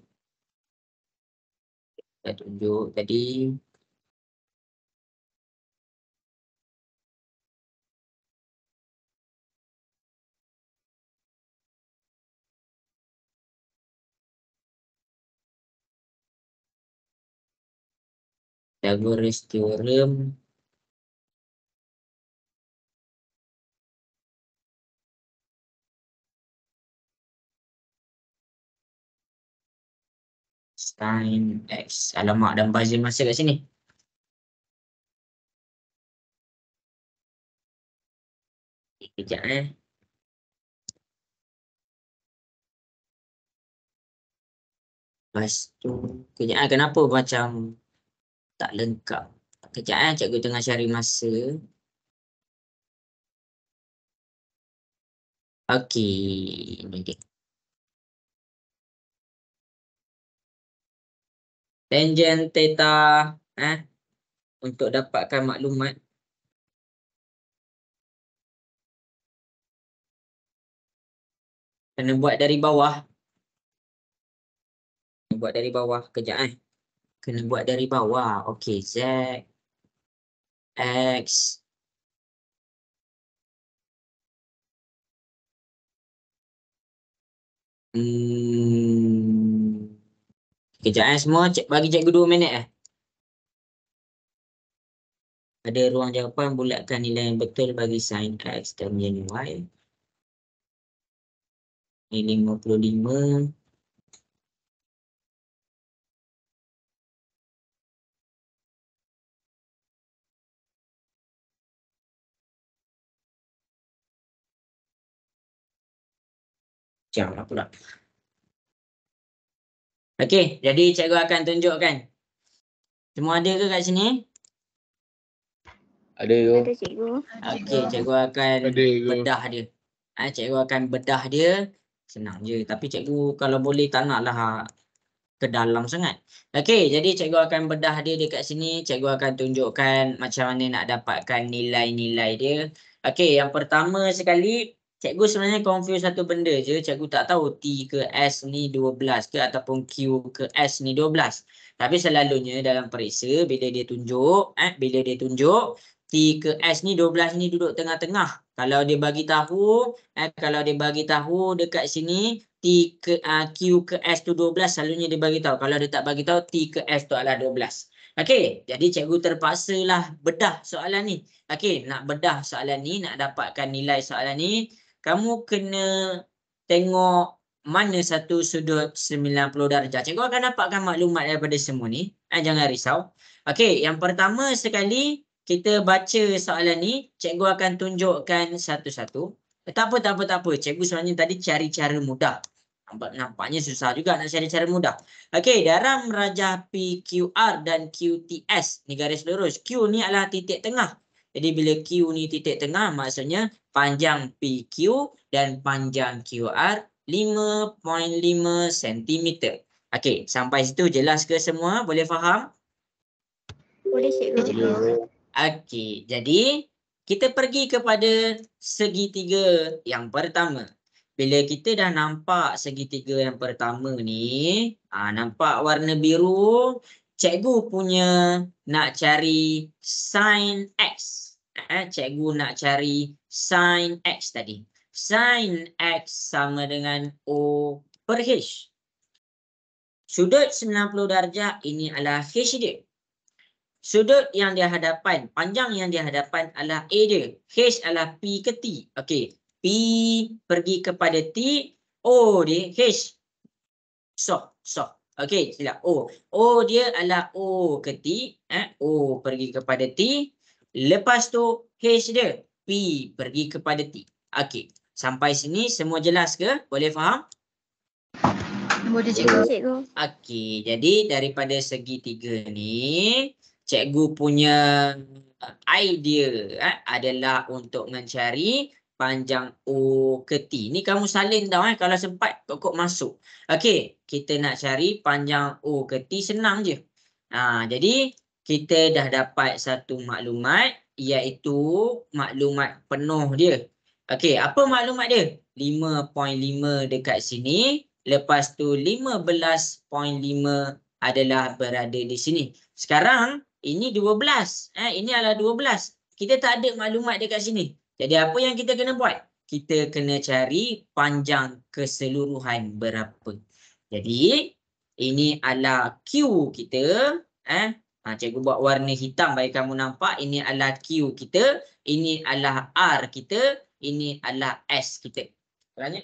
Saya tunjuk tadi. Pythagoras theorem. Sin X. Alamak, dan buzzer masa kat sini. Kejap Lepas tu, kejap kenapa macam tak lengkap. Kejap cikgu tengah cari masa. Okey, ini dia. Tangent theta untuk dapatkan maklumat. Kena buat dari bawah. Buat dari bawah kejap Kena buat dari bawah. Okey, Z X Kejap semua bagi cikgu 2 minit Ada ruang jawapan, bulatkan nilai yang betul bagi sin X dan menjadi Y. Ini 55. Jam lah pula. Okey, jadi cikgu akan tunjukkan. Semua ada ke kat sini? Ada Ada cikgu. Okey, cikgu akan bedah dia. Cikgu akan bedah dia. Senang je. Tapi cikgu kalau boleh tak naklah ke dalam sangat. Okey, jadi cikgu akan bedah dia dekat sini. Cikgu akan tunjukkan macam mana nak dapatkan nilai-nilai dia. Okey, yang pertama sekali, cikgu sebenarnya confuse satu benda je. Cikgu tak tahu T ke S ni 12 ke ataupun Q ke S ni 12. Tapi selalunya dalam periksa bila dia tunjuk, T ke S ni 12 ni duduk tengah-tengah. Kalau dia bagi tahu dekat sini Q ke S tu 12, selalunya dia bagi tahu. Kalau dia tak bagi tahu, T ke S tu adalah 12. Okey, jadi cikgu terpaksalah bedah soalan ni. Okey, nak bedah soalan ni, nak dapatkan nilai soalan ni, kamu kena tengok mana satu sudut 90 darjah. Cikgu akan dapatkan maklumat daripada semua ni. Jangan risau. Okey, yang pertama sekali kita baca soalan ni, cikgu akan tunjukkan satu-satu. Tak apa. Cikgu sebenarnya tadi cari cara mudah. Nampaknya susah juga nak cari cara mudah. Okey, dalam rajah PQR dan QTS, ni garis lurus. Q ni adalah titik tengah. Jadi bila Q ni titik tengah, maksudnya panjang PQ dan panjang QR 5.5 cm. Okey, sampai situ jelas ke semua? Boleh faham? Boleh cikgu. Okey, jadi kita pergi kepada segitiga yang pertama. Bila kita dah nampak segitiga yang pertama ni, nampak warna biru, cikgu punya nak cari sin X. Cikgu nak cari sin X tadi. Sin X sama dengan O per H. Sudut 90 darjah ini adalah H dia. Sudut yang dia hadapan, panjang yang dia hadapan adalah A dia. H adalah P ke T. Okey. P pergi kepada T, O dia H. Soh. Okey, silap. O dia adalah O ke T. O pergi kepada T. Lepas tu H dia P pergi kepada T. Okey. Sampai sini semua jelas ke? Boleh faham? Boleh Cikgu. Okey, jadi daripada segitiga ni, cikgu punya idea adalah untuk mencari panjang O ke T. Ni kamu salin tau kalau sempat pokok masuk. Okey, kita nak cari panjang O ke T, senang je. Jadi kita dah dapat satu maklumat, iaitu maklumat penuh dia. Okey, apa maklumat dia? 5.5 dekat sini. Lepas tu 15.5 adalah berada di sini. Sekarang ini 12. Ini adalah 12. Kita tak ada maklumat dekat sini. Jadi apa yang kita kena buat? Kita kena cari panjang keseluruhan berapa. Jadi ini adalah Q kita. Cikgu buat warna hitam bagi kamu nampak. Ini adalah Q kita. Ini adalah R kita. Ini adalah S kita. Banyak?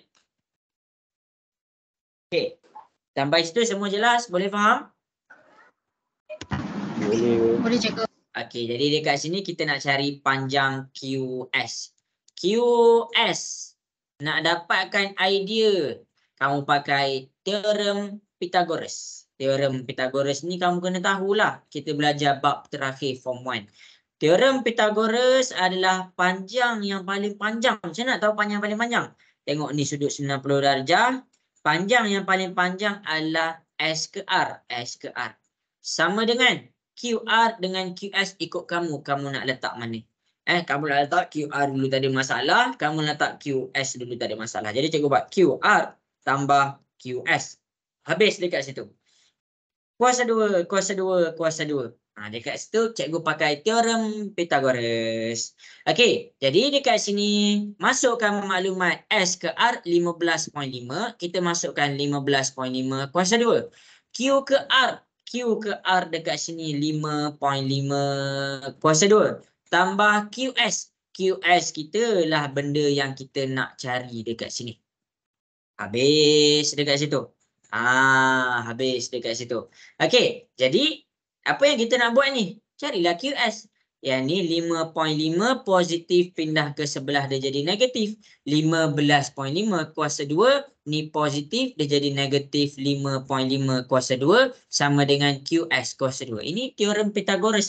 Okey. Sampai situ semua jelas? Boleh faham? Boleh cikgu. Okey, jadi dekat sini kita nak cari panjang QS. QS. Nak dapatkan idea, kamu pakai teorem Pythagoras. Teorem Pythagoras ni kamu kena tahulah. Kita belajar bab terakhir form 1. Teorem Pythagoras adalah panjang yang paling panjang. Macam nak tahu panjang paling panjang? Tengok ni sudut 90 darjah. Panjang yang paling panjang adalah S ke R. S ke R. Sama dengan QR dengan QS, ikut kamu. Kamu nak letak mana? Kamu nak letak QR dulu tak ada masalah. Kamu nak letak QS dulu tak ada masalah. Jadi cikgu buat QR tambah QS. Habis dekat situ. Kuasa 2, kuasa 2, kuasa 2. Dekat situ cikgu pakai teorem Pythagoras. Okey, jadi dekat sini masukkan maklumat S ke R 15.5. Kita masukkan 15.5 kuasa 2. Q ke R. Q ke R dekat sini 5.5 kuasa 2. Tambah QS. QS kita lah benda yang kita nak cari dekat sini. Habis dekat situ. Habis dekat situ. Okey, jadi apa yang kita nak buat ni? Carilah QS. Yang ni 5.5 positif pindah ke sebelah dia jadi negatif. 15.5 kuasa 2 ni positif dia jadi negatif 5.5 kuasa 2 sama dengan QS kuasa 2. Ini teorem Pythagoras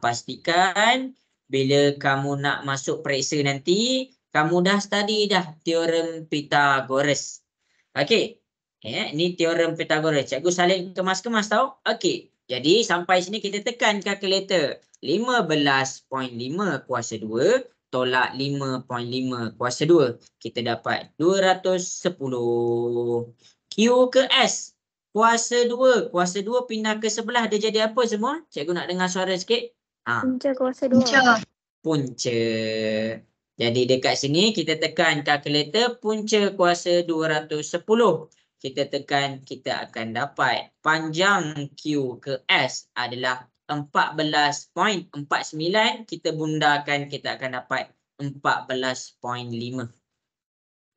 pastikan bila kamu nak masuk periksa nanti kamu dah study dah teorem Pythagoras. Okey. Ni teorem Pythagoras. Cikgu salin kemas-kemas tau. Okey. Jadi sampai sini kita tekan kalkulator. 15.5 kuasa 2 tolak 5.5 kuasa 2. Kita dapat 210. Q ke S. Kuasa 2. Kuasa 2 pindah ke sebelah dia jadi apa semua? Cikgu nak dengar suara sikit. Punca kuasa 2. Punca. Jadi dekat sini kita tekan kalkulator punca kuasa 210. Kita tekan, kita akan dapat panjang Q ke S adalah 14.49. Kita bundakan, kita akan dapat 14.5.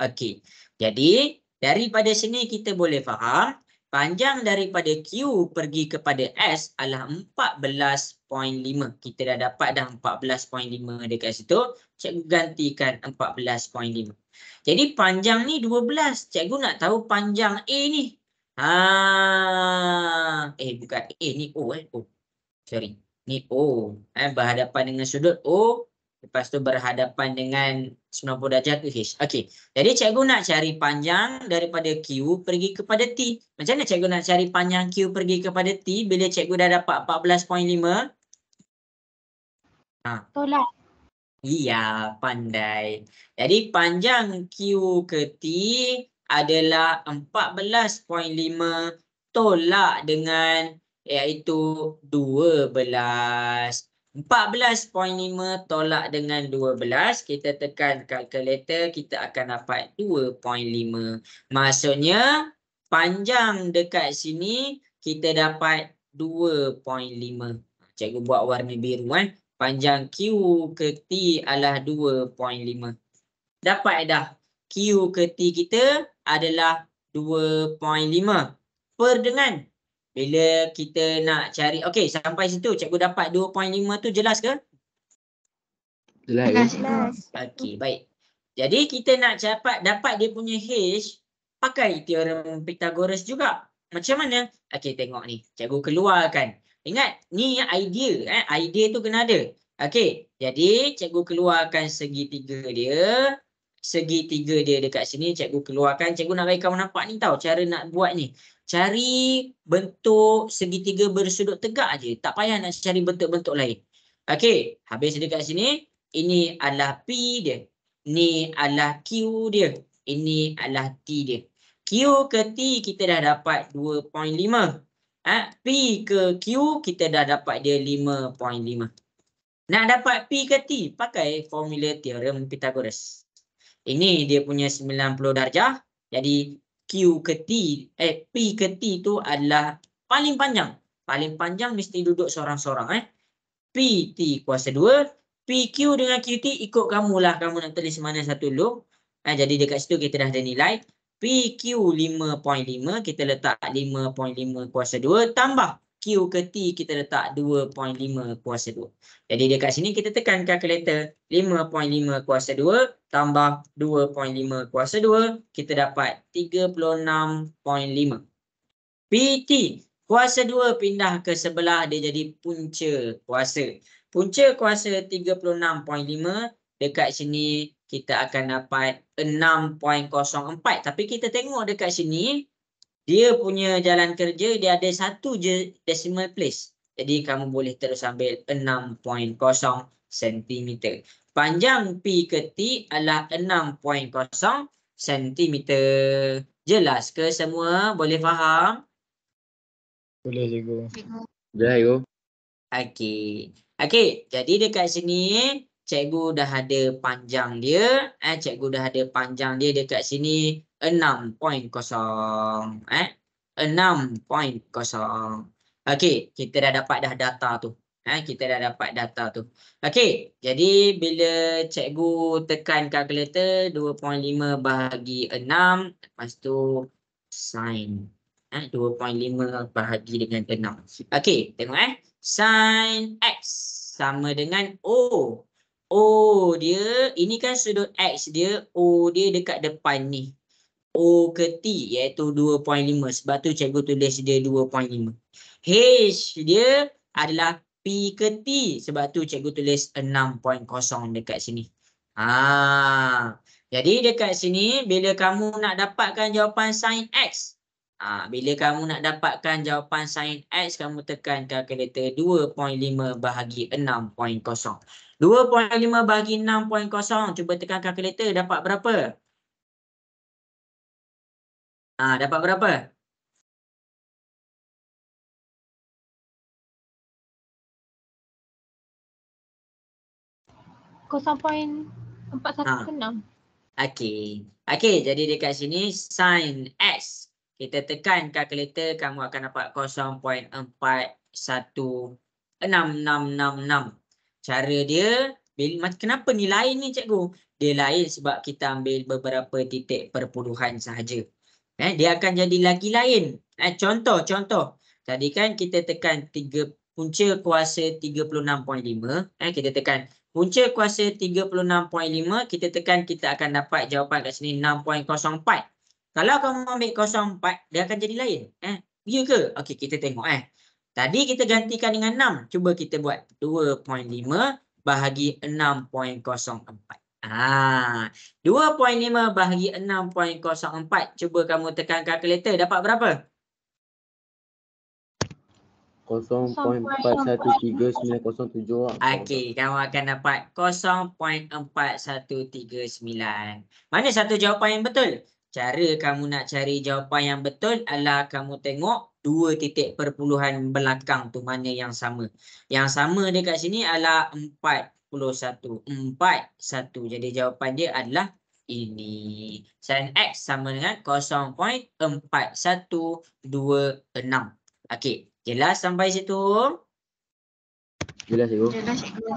Okey. Jadi daripada sini kita boleh faham panjang daripada Q pergi kepada S adalah 14.5. Kita dah dapat dah 14.5 dekat situ. Cikgu gantikan 14.5. Jadi panjang ni 12. Cikgu nak tahu panjang A ni. Bukan A ni O O. Sorry. Ni O. Berhadapan dengan sudut O. Lepas tu berhadapan dengan 90 darjah tu H. Okey. Jadi cikgu nak cari panjang daripada Q pergi kepada T. Macam mana cikgu nak cari panjang Q pergi kepada T bila cikgu dah dapat 14.5? Tolak. Iya, pandai. Jadi panjang Q ke T adalah 14.5 tolak dengan iaitu 12. 14.5 tolak dengan 12. Kita tekan kalkulator, kita akan dapat 2.5. Maksudnya panjang dekat sini kita dapat 2.5. Cikgu buat warna biru Panjang Q ke T adalah 2.5. Dapat dah. Q ke T kita adalah 2.5. Per dengan bila kita nak cari. Okey, sampai situ cikgu dapat 2.5 tu jelas ke? Jelas. Jelas. Okey, baik. Jadi kita nak dapat dia punya H pakai teorem Pythagoras juga. Macam mana? Okey, tengok ni. Cikgu keluarkan. Ingat, ni idea. Idea tu kena ada. Okey, jadi cikgu keluarkan segitiga dia. Segitiga dia dekat sini cikgu keluarkan. Cikgu nak bagi kamu nampak ni tau cara nak buat ni. Cari bentuk segitiga bersudut tegak je. Tak payah nak cari bentuk-bentuk lain. Okey, habis dekat sini. Ini adalah P dia. Ini adalah Q dia. Ini adalah T dia. Q ke T kita dah dapat 2.5. P ke Q kita dah dapat dia 5.5. Nak dapat P ke T pakai formula teorem Pythagoras. Ini dia punya 90 darjah. Jadi Q ke T, P ke T tu adalah paling panjang. Paling panjang mesti duduk seorang-seorang. P T kuasa 2. PQ dengan QT ikut kamulah. Kamu nak tulis mana satu dulu. Jadi dekat situ kita dah ada nilai. PQ 5.5. Kita letak 5.5 kuasa 2. Tambah Q ke T kita letak 2.5 kuasa 2. Jadi dekat sini kita tekan kalkulator. 5.5 kuasa 2 tambah 2.5 kuasa 2. Kita dapat 36.5. PT kuasa 2 pindah ke sebelah dia jadi punca kuasa. Punca kuasa 36.5 dekat sini kita akan dapat 6.04. Tapi kita tengok dekat sini dia punya jalan kerja dia ada satu je decimal place. Jadi kamu boleh terus ambil 6.0 cm. Panjang P ke T adalah 6.0 cm. Jelas ke semua? Boleh faham? Boleh cikgu. Jelas cikgu. Okey. Okey, jadi dekat sini cikgu dah ada panjang dia. Cikgu dah ada panjang dia dekat sini 6.0. 6.0. Okey, kita dah dapat dah data tu. Kita dah dapat data tu. Okey, jadi bila cikgu tekan kalkulator 2.5 bahagi 6, lepas tu sin 2.5 bahagi dengan 6. Okey, tengok sin X sama dengan O. O dia, ini kan sudut X dia, O dia dekat depan ni. O ke T iaitu 2.5. Sebab tu cikgu tulis dia 2.5. H dia adalah P ke T. Sebab tu cikgu tulis 6.0 dekat sini. Jadi dekat sini bila kamu nak dapatkan jawapan sin X. Bila kamu nak dapatkan jawapan sin X, kamu tekan kalkulator 2.5 bahagi 6.0. 2.5 bahagi 6.0. Cuba tekan kalkulator. Dapat berapa? Dapat berapa? 0.0 416. Okey. Okey, jadi dekat sini sin X. Kita tekan kalkulator, kamu akan dapat 0.416666. Cara dia, kenapa ni lain ni cikgu? Dia lain sebab kita ambil beberapa titik perpuluhan sahaja. Dia akan jadi lagi lain. Contoh. Tadi kan kita tekan punca kuasa 36.5. Kita tekan punca kuasa 36.5, kita tekan, kita akan dapat jawapan kat sini 6.04. Kalau kamu ambil 0.4, dia akan jadi lain. Ya ke? Okey, kita tengok. Tadi kita gantikan dengan 6. Cuba kita buat 2.5 bahagi 6.04. 2.5 bahagi 6.04. Cuba kamu tekan kalkulator, dapat berapa? 0.413907. Okey, kamu akan dapat 0.4139. Mana satu jawapan yang betul? Cara kamu nak cari jawapan yang betul adalah kamu tengok dua titik perpuluhan belakang tu mana yang sama. Yang sama dekat sini adalah 41. 41. Jadi jawapan dia adalah ini. Sin X sama dengan 0.4126. Okey, jelas sampai situ? Jelas cikgu. Jelas cikgu.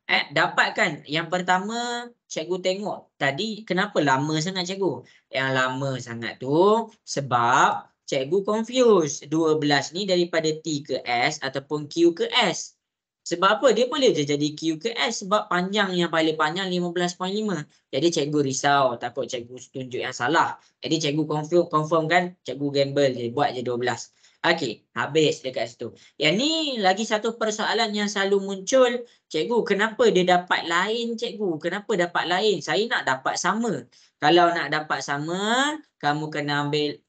Dapat kan? Yang pertama, cikgu tengok tadi kenapa lama sangat cikgu? Yang lama sangat tu sebab cikgu confuse 12 ni daripada T ke S ataupun Q ke S. Sebab apa? Dia boleh je jadi Q ke S sebab panjang, yang paling panjang 15.5. Jadi cikgu risau, takut cikgu tunjuk yang salah. Jadi cikgu confirm kan, cikgu gamble je, buat je 12. Okey, habis dekat situ. Yang ni lagi satu persoalan yang selalu muncul. Cikgu, kenapa dia dapat lain cikgu? Kenapa dapat lain? Saya nak dapat sama. Kalau nak dapat sama, kamu kena ambil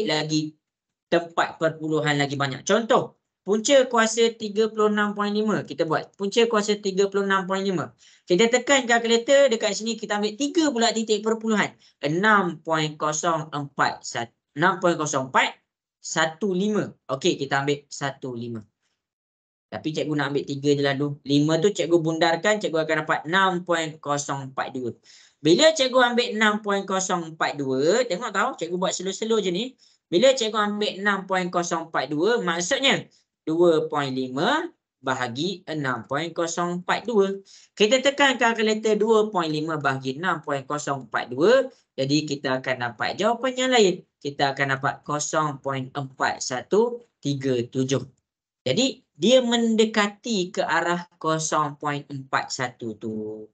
lagi tempat perpuluhan lagi banyak. Contoh, punca kuasa 36.5. Kita buat punca kuasa 36.5. Kita tekan kalkulator, dekat sini kita ambil 3 pula titik perpuluhan. 6.041. 6.0415. Okey, kita ambil 15. Tapi cikgu nak ambil 3 je lalu. 5 tu cikgu bundarkan, cikgu akan dapat 6.042. Bila cikgu ambil 6.042, tengok tahu, cikgu buat slow-slow je ni. Bila cikgu ambil 6.042, maksudnya 2.5 bahagi 6.042. Kita tekan kalkulator 2.5 bahagi 6.042. Jadi kita akan dapat jawapan yang lain. Kita akan dapat 0.4137. Jadi dia mendekati ke arah 0.41 tu.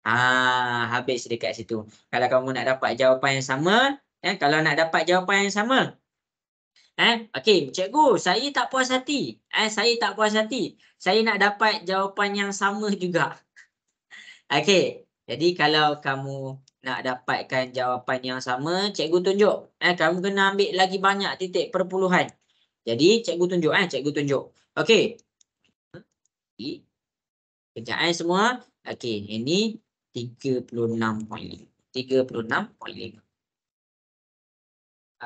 Habis dekat situ. Kalau kamu nak dapat jawapan yang sama, kalau nak dapat jawapan yang sama, okey, cikgu, saya tak puas hati. Saya tak puas hati. Saya nak dapat jawapan yang sama juga. Okey, jadi kalau kamu nak dapatkan jawapan yang sama, cikgu tunjuk. Kamu kena ambil lagi banyak titik perpuluhan. Jadi cikgu tunjuk. Cikgu tunjuk. Okey. Kejap semua. Okey, ini 36.5. 36.5.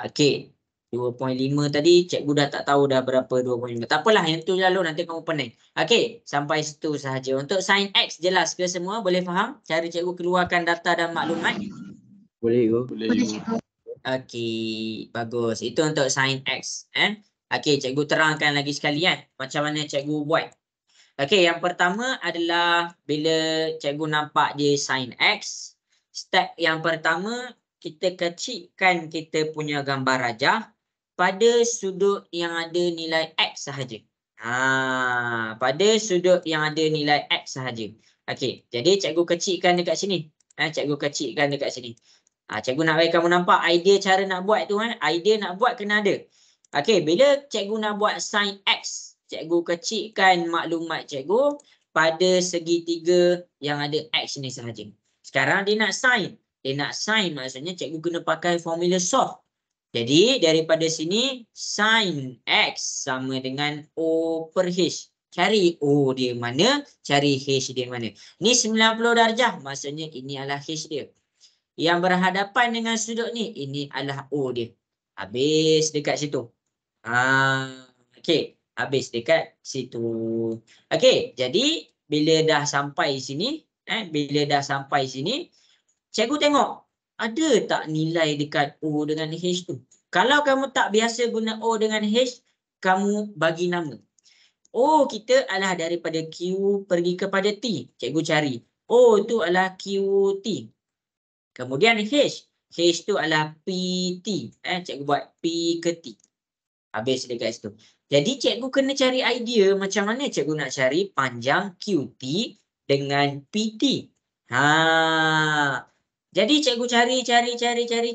Okey. 2.5 tadi cikgu dah tak tahu dah berapa 2.5. Tak apalah, yang tu lalu, nanti kamu pening. Okey, sampai situ sahaja. Untuk sin X jelas ke semua? Boleh faham cara cikgu keluarkan data dan maklumat? Boleh cikgu. Boleh cikgu. Okey, bagus. Itu untuk sin X. Okey, cikgu terangkan lagi sekali macam mana cikgu buat. Okey, yang pertama adalah bila cikgu nampak dia sin X, step yang pertama kita kecilkan kita punya gambar rajah pada sudut yang ada nilai X sahaja. Pada sudut yang ada nilai X sahaja. Okey, jadi cikgu kecilkan dekat sini. Cikgu kecilkan dekat sini. Cikgu nak bagi kamu nampak idea cara nak buat tu. Idea nak buat kena ada. Okey, bila cikgu nak buat sin X, cikgu kecilkan maklumat cikgu pada segitiga yang ada X ni sahaja. Sekarang dia nak sin. Dia nak sin maksudnya cikgu kena pakai formula solve. Jadi daripada sini sin X sama dengan O per H. Cari O dia mana, cari H dia mana. Ni 90 darjah, maksudnya ini adalah H dia. Yang berhadapan dengan sudut ni, ini adalah O dia. Habis dekat situ. Okey, habis dekat situ. Okey, jadi bila dah sampai sini, Bila dah sampai sini, cikgu tengok ada tak nilai dekat O dengan H tu. Kalau kamu tak biasa guna O dengan H, kamu bagi nama. O kita adalah daripada Q pergi kepada T. Cikgu cari. O tu adalah QT. Kemudian H. H tu adalah PT. Cikgu buat P ke T. Habis dekat situ. Jadi cikgu kena cari idea macam mana cikgu nak cari panjang QT dengan PT. Jadi cikgu cari.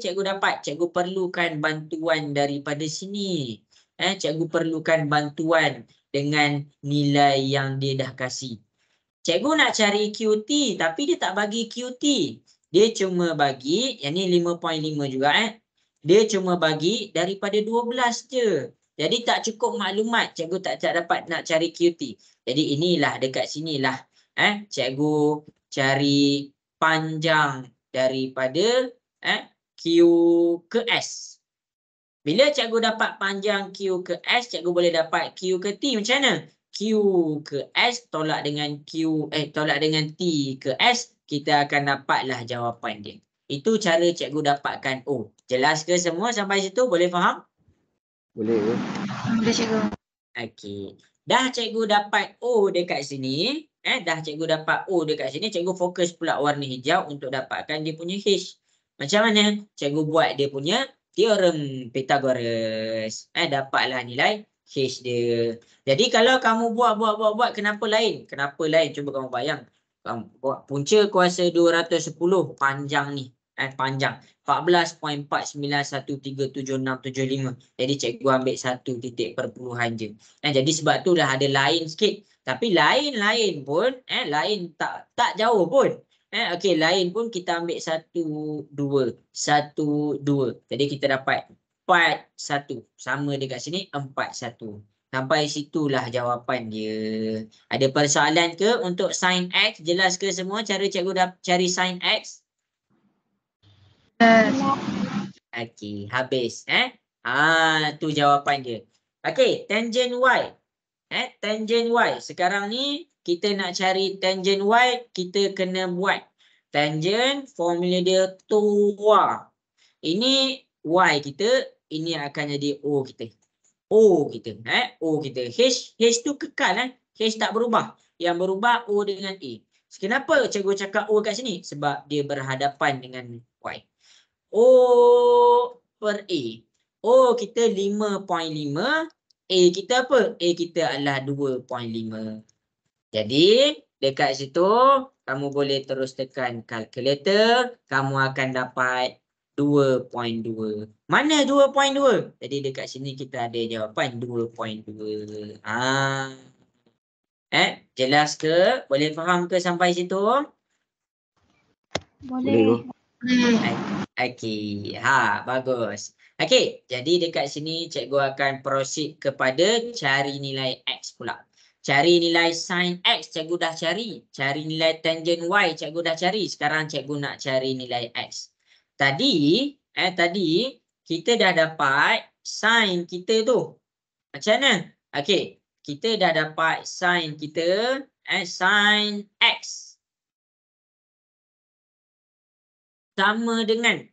Cikgu dapat. Cikgu perlukan bantuan daripada sini. Cikgu perlukan bantuan dengan nilai yang dia dah kasih. Cikgu nak cari QT tapi dia tak bagi QT. Dia cuma bagi, yang ni 5.5 juga Dia cuma bagi daripada 12 je. Jadi tak cukup maklumat. Cikgu tak dapat nak cari QT. Jadi inilah dekat sinilah cikgu cari panjang daripada Q ke S. Bila cikgu dapat panjang Q ke S, cikgu boleh dapat Q ke T macam mana? Q ke S tolak dengan T ke S, kita akan dapatlah jawapan dia. Itu cara cikgu dapatkan O. Jelas ke semua sampai situ? Boleh faham? Boleh ke? Boleh cikgu. Okey. Dah cikgu dapat O dekat sini, cikgu fokus pula warna hijau untuk dapatkan dia punya H. Macam mana? Cikgu buat dia punya teorem Pythagoras. Dapatlah nilai H dia. Jadi kalau kamu buat kenapa lain? Cuba kamu bayang. Kamu buat punca kuasa 210 panjang ni. Panjang 14.49137675. Jadi cikgu ambil satu titik perpuluhan je. Jadi sebab tu dah ada lain sikit. Tapi lain pun lain tak jauh pun. Okey, lain pun kita ambil 1 2. Jadi kita dapat 4 1. Sama dekat sini 4 1. Sampai situlah jawapan dia. Ada persoalan ke untuk sin X? Jelas ke semua cara cikgu dah cari sin X? Okey, habis tu jawapan dia. Okey, tangent Y. Tangent Y. Sekarang ni kita nak cari tangent Y, kita kena buat tangent, formula dia tua. Ini Y kita, ini akan jadi O kita. O kita. H tu kekal H tak berubah. Yang berubah O dengan A. Kenapa cikgu cakap O kat sini? Sebab dia berhadapan dengan Y. O per A. O kita 5.5. A kita apa? A kita adalah 2.5. Jadi dekat situ kamu boleh terus tekan kalkulator. Kamu akan dapat 2.2. Mana 2.2? Jadi dekat sini kita ada jawapan 2.2. Jelas ke? Boleh faham ke sampai situ? Boleh. Okey. Bagus. Okey, jadi dekat sini cikgu akan proceed kepada cari nilai X pula. Cari nilai sin X cikgu dah cari. Cari nilai tangent Y cikgu dah cari. Sekarang cikgu nak cari nilai X. Tadi kita dah dapat sin kita tu. Macam mana? Okey, kita dah dapat sin kita, sin X sama dengan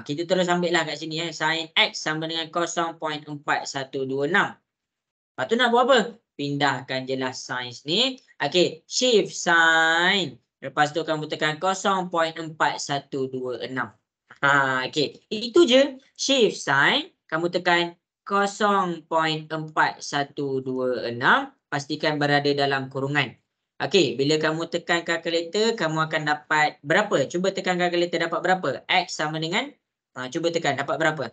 kita terus ambil lah kat sini sin X sama dengan 0.4126. Lepas tu nak buat apa? Pindahkan je lah sin ni. Okey, shift sin. Lepas tu kamu tekan 0.4126. Okey, itu je. Shift sin, kamu tekan 0.4126. Pastikan berada dalam kurungan. Okey, bila kamu tekan kalkulator, kamu akan dapat berapa? Cuba tekan kalkulator, dapat berapa? X sama dengan, cuba tekan, dapat berapa?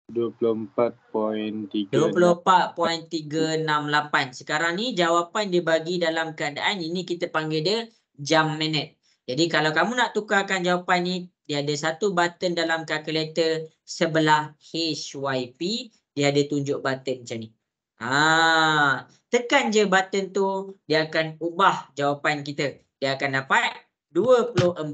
24.368. Sekarang ni jawapan dia bagi dalam keadaan ini, kita panggil dia jam minute. Jadi kalau kamu nak tukarkan jawapan ni, dia ada satu button dalam kalkulator sebelah HYP, dia ada tunjuk button macam ni. Tekan je button tu, dia akan ubah jawapan kita. Dia akan dapat 24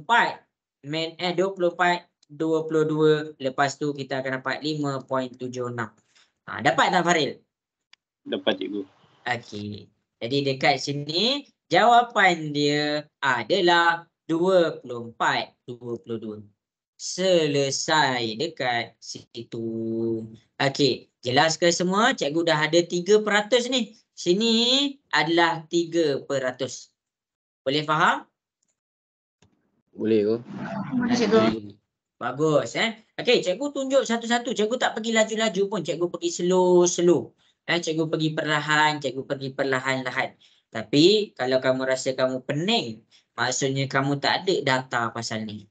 22, lepas tu kita akan dapat 5.76. Dapat tak Faril? Dapat cikgu. Okey. Jadi dekat sini Jawapan dia adalah 24, 22. Selesai dekat situ. Okey, jelas ke semua? Cikgu dah ada 3% ni. Sini adalah 3%. Boleh faham? Boleh ke? Boleh cikgu. Bagus Okey, cikgu tunjuk satu-satu. Cikgu tak pergi laju-laju pun. Cikgu pergi slow-slow. Cikgu pergi perlahan, cikgu pergi perlahan-lahan. Tapi kalau kamu rasa kamu pening, maksudnya kamu tak ada data pasal ni.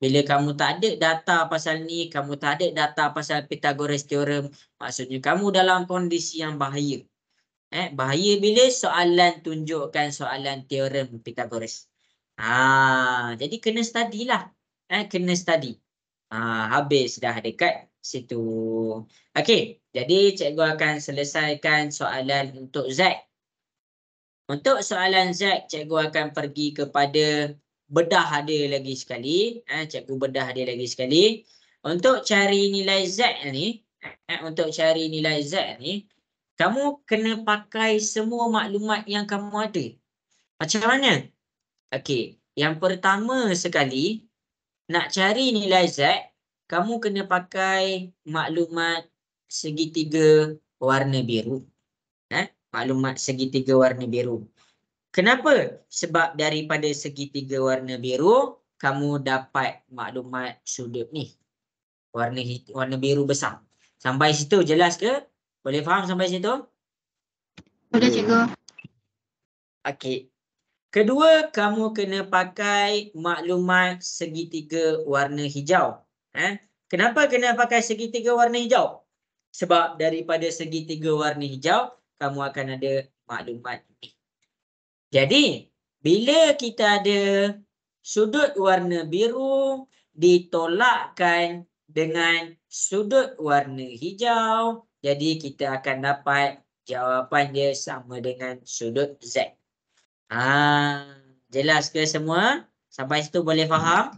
Bila kamu tak ada data pasal ni, kamu tak ada data pasal Pythagoras theorem, maksudnya kamu dalam kondisi yang bahaya. Bahaya bila soalan tunjukkan soalan teorem Pythagoras. Jadi kena study lah. Kena study. Habis dah dekat situ. Okey, jadi cikgu akan selesaikan soalan untuk Z. Untuk soalan Z, cikgu akan pergi kepada bedah dia lagi sekali. Cikgu bedah dia lagi sekali. Untuk cari nilai Z ni, kamu kena pakai semua maklumat yang kamu ada. Macam mana? Okey, yang pertama sekali, nak cari nilai Z, kamu kena pakai maklumat segitiga warna biru. Maklumat segitiga warna biru. Kenapa? Sebab daripada segitiga warna biru, kamu dapat maklumat sudut ni. Warna biru besar. Sampai situ jelas ke? Boleh faham sampai situ? Boleh cikgu. Okey. Kedua, kamu kena pakai maklumat segitiga warna hijau. Kenapa kena pakai segitiga warna hijau? Sebab daripada segitiga warna hijau, kamu akan ada maklumat ini. Jadi, bila kita ada sudut warna biru ditolakkan dengan sudut warna hijau, jadi kita akan dapat jawapan dia sama dengan sudut Z. Jelas ke semua? Sampai situ boleh faham?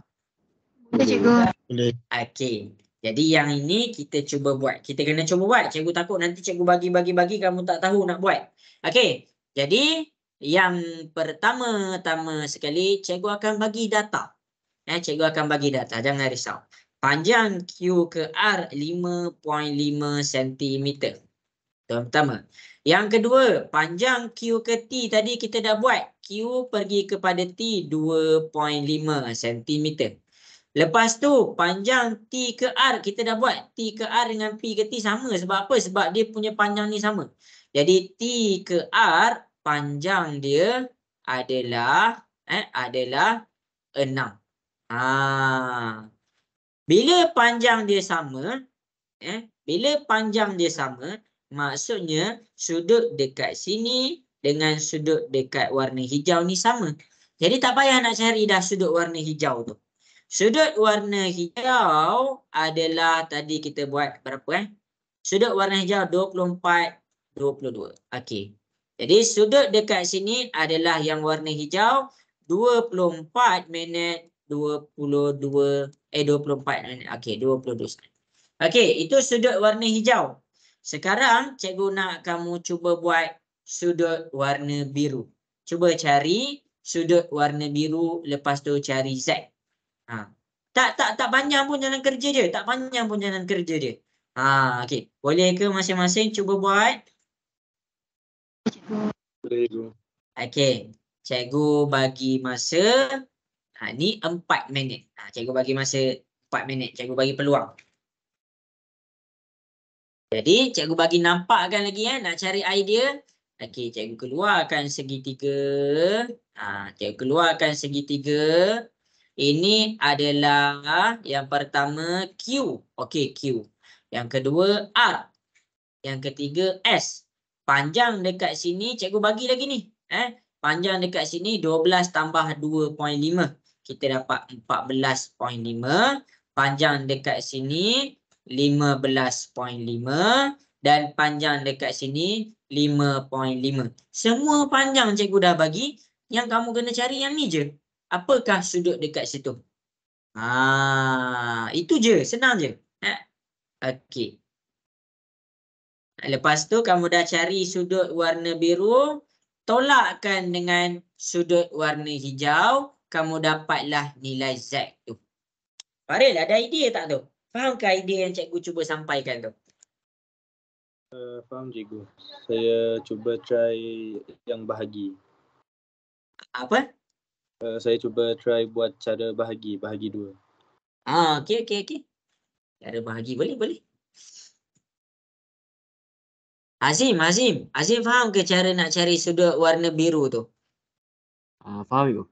Boleh cikgu. Boleh. Okey. Jadi yang ini kita cuba buat. Kita kena cuba buat. Cikgu takut nanti cikgu bagi-bagi kamu tak tahu nak buat. Okey. Jadi yang pertama-tama sekali cikgu akan bagi data. Cikgu akan bagi data. Jangan risau. Panjang Q ke R 5.5 cm. Itu yang pertama. Yang kedua, panjang Q ke T tadi kita dah buat. Q pergi kepada T 2.5 cm. Lepas tu, panjang T ke R kita dah buat. T ke R dengan P ke T sama. Sebab apa? Sebab dia punya panjang ni sama. Jadi, T ke R, panjang dia adalah 6. Bila panjang dia sama, maksudnya sudut dekat sini dengan sudut dekat warna hijau ni sama. Jadi tak payah nak cari dah sudut warna hijau tu. Sudut warna hijau adalah tadi kita buat berapa Sudut warna hijau 24, 22. Okey. Jadi sudut dekat sini adalah yang warna hijau 24 minit 24 minit. Okey, 22. Okey, itu sudut warna hijau. Sekarang cikgu nak kamu cuba buat sudut warna biru. Cuba cari sudut warna biru, lepas tu cari Z. Tak panjang pun jalan kerja dia. Okey. Boleh ke masing-masing cuba buat? Boleh cikgu. Okey. Cikgu bagi masa ni 4 minit. Cikgu bagi masa 4 minit. Cikgu bagi peluang. Jadi, cikgu bagi nampakkan lagi nak cari idea. Okey, cikgu keluarkan segitiga. Cikgu keluarkan segitiga. Ini adalah yang pertama Q. Okey, Q. Yang kedua R. Yang ketiga S. Panjang dekat sini, cikgu bagi lagi ni. Panjang dekat sini 12 tambah 2.5. Kita dapat 14.5. Panjang dekat sini 15.5 dan panjang dekat sini 5.5. Semua panjang cikgu dah bagi. Yang kamu kena cari yang ni je. Apakah sudut dekat situ? Itu je. Senang je. Okey. Lepas tu kamu dah cari sudut warna biru. Tolakkan dengan sudut warna hijau, kamu dapatlah nilai Z tu. Faril, ada idea tak tu? Fahamkah idea yang cikgu cuba sampaikan tu? Faham cikgu. Saya cuba try yang bahagi. Apa? Saya cuba try buat cara bahagi 2. Okey. Cara bahagi boleh. Azim faham ke cara nak cari sudut warna biru tu? Faham cikgu.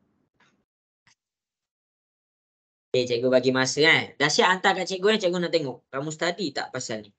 Okay, cikgu bagi masa Dahsyat hantar kat cikgu cikgu nak tengok. Kamu study tak pasal ni?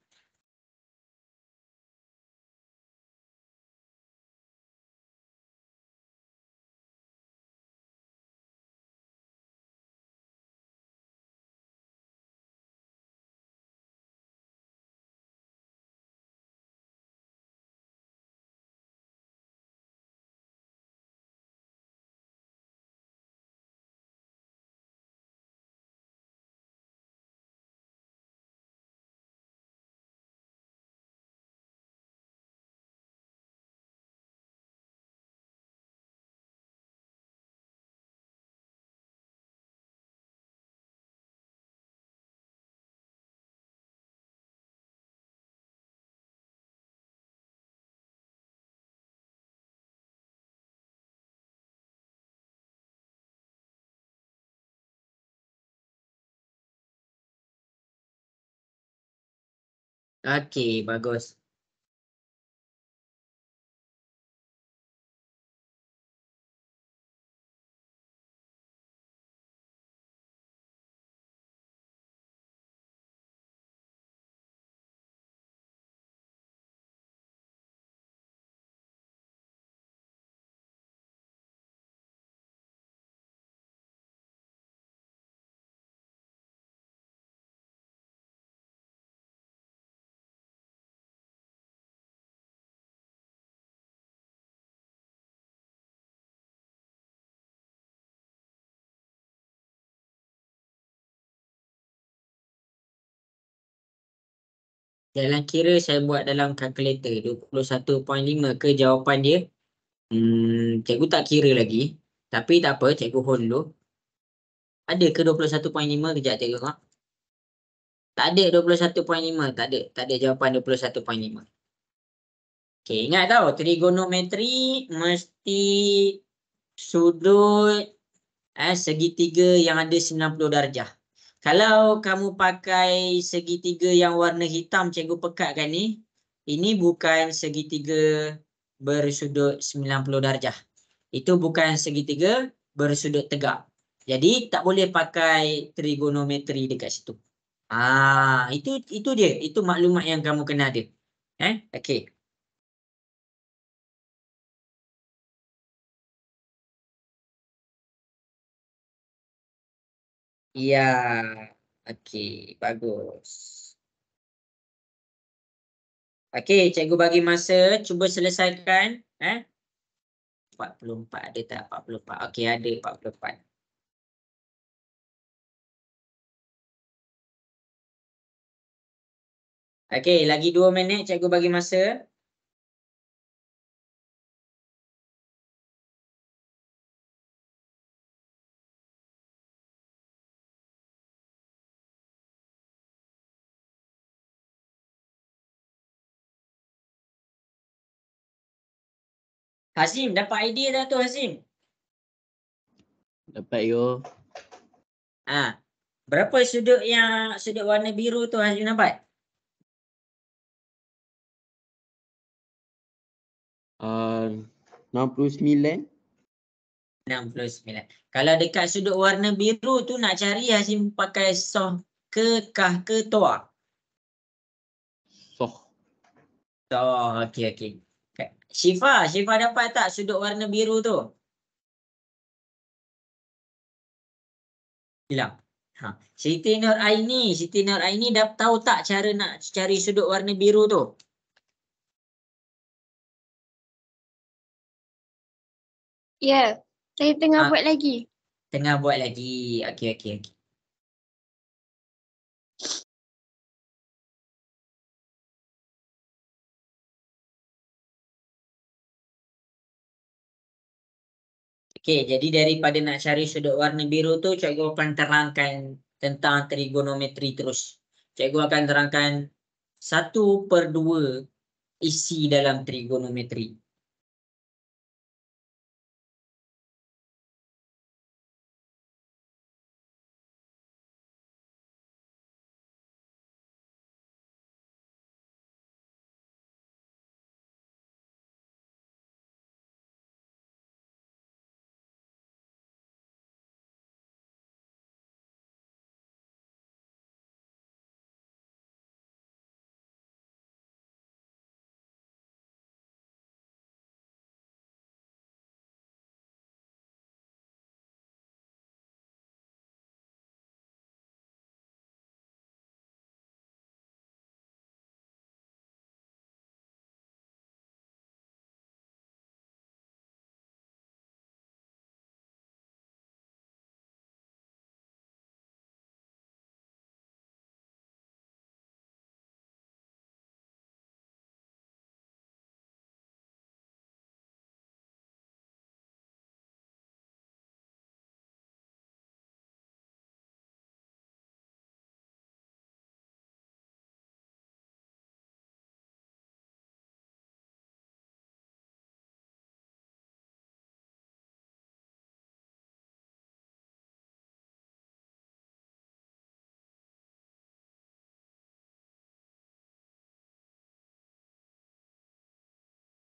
Okey, bagus. Jalan kira saya buat dalam kalkulator 21.5 ke jawapan dia? Cikgu tak kira lagi. Tapi tak apa, cikgu hold dulu. Ada ke 21.5? Kejap cikgu tengok. Tak ada 21.5. Tak ada jawapan 21.5. Okey, ingat tau, trigonometri mesti sudut segitiga yang ada 90 darjah. Kalau kamu pakai segitiga yang warna hitam cikgu pekatkan ni, ini bukan segitiga bersudut 90 darjah. Itu bukan segitiga bersudut tegak. Jadi tak boleh pakai trigonometri dekat situ. Itu dia. Itu maklumat yang kamu kena ada. Okey. Ya. Okey, bagus. Okey, cikgu bagi masa cuba selesaikan 44 ada tak 44? Okey, ada 44. Okey, lagi 2 minit cikgu bagi masa. Hazim, dapat idea dah tu Hazim? Dapat cikgu. Berapa sudut warna biru tu Hazim dapat? 69. 69. Kalau dekat sudut warna biru tu nak cari Hazim pakai soh ke kah ke toa? Soh. Okey. Syifa dapat tak sudut warna biru tu? Hilang. Siti Nur Aini dah tahu tak cara nak cari sudut warna biru tu? Ya, saya tengah buat lagi. Tengah buat lagi. Okey. Okey, jadi daripada nak cari sudut warna biru tu, cikgu akan terangkan tentang trigonometri terus. Cikgu akan terangkan 1/2 isi dalam trigonometri.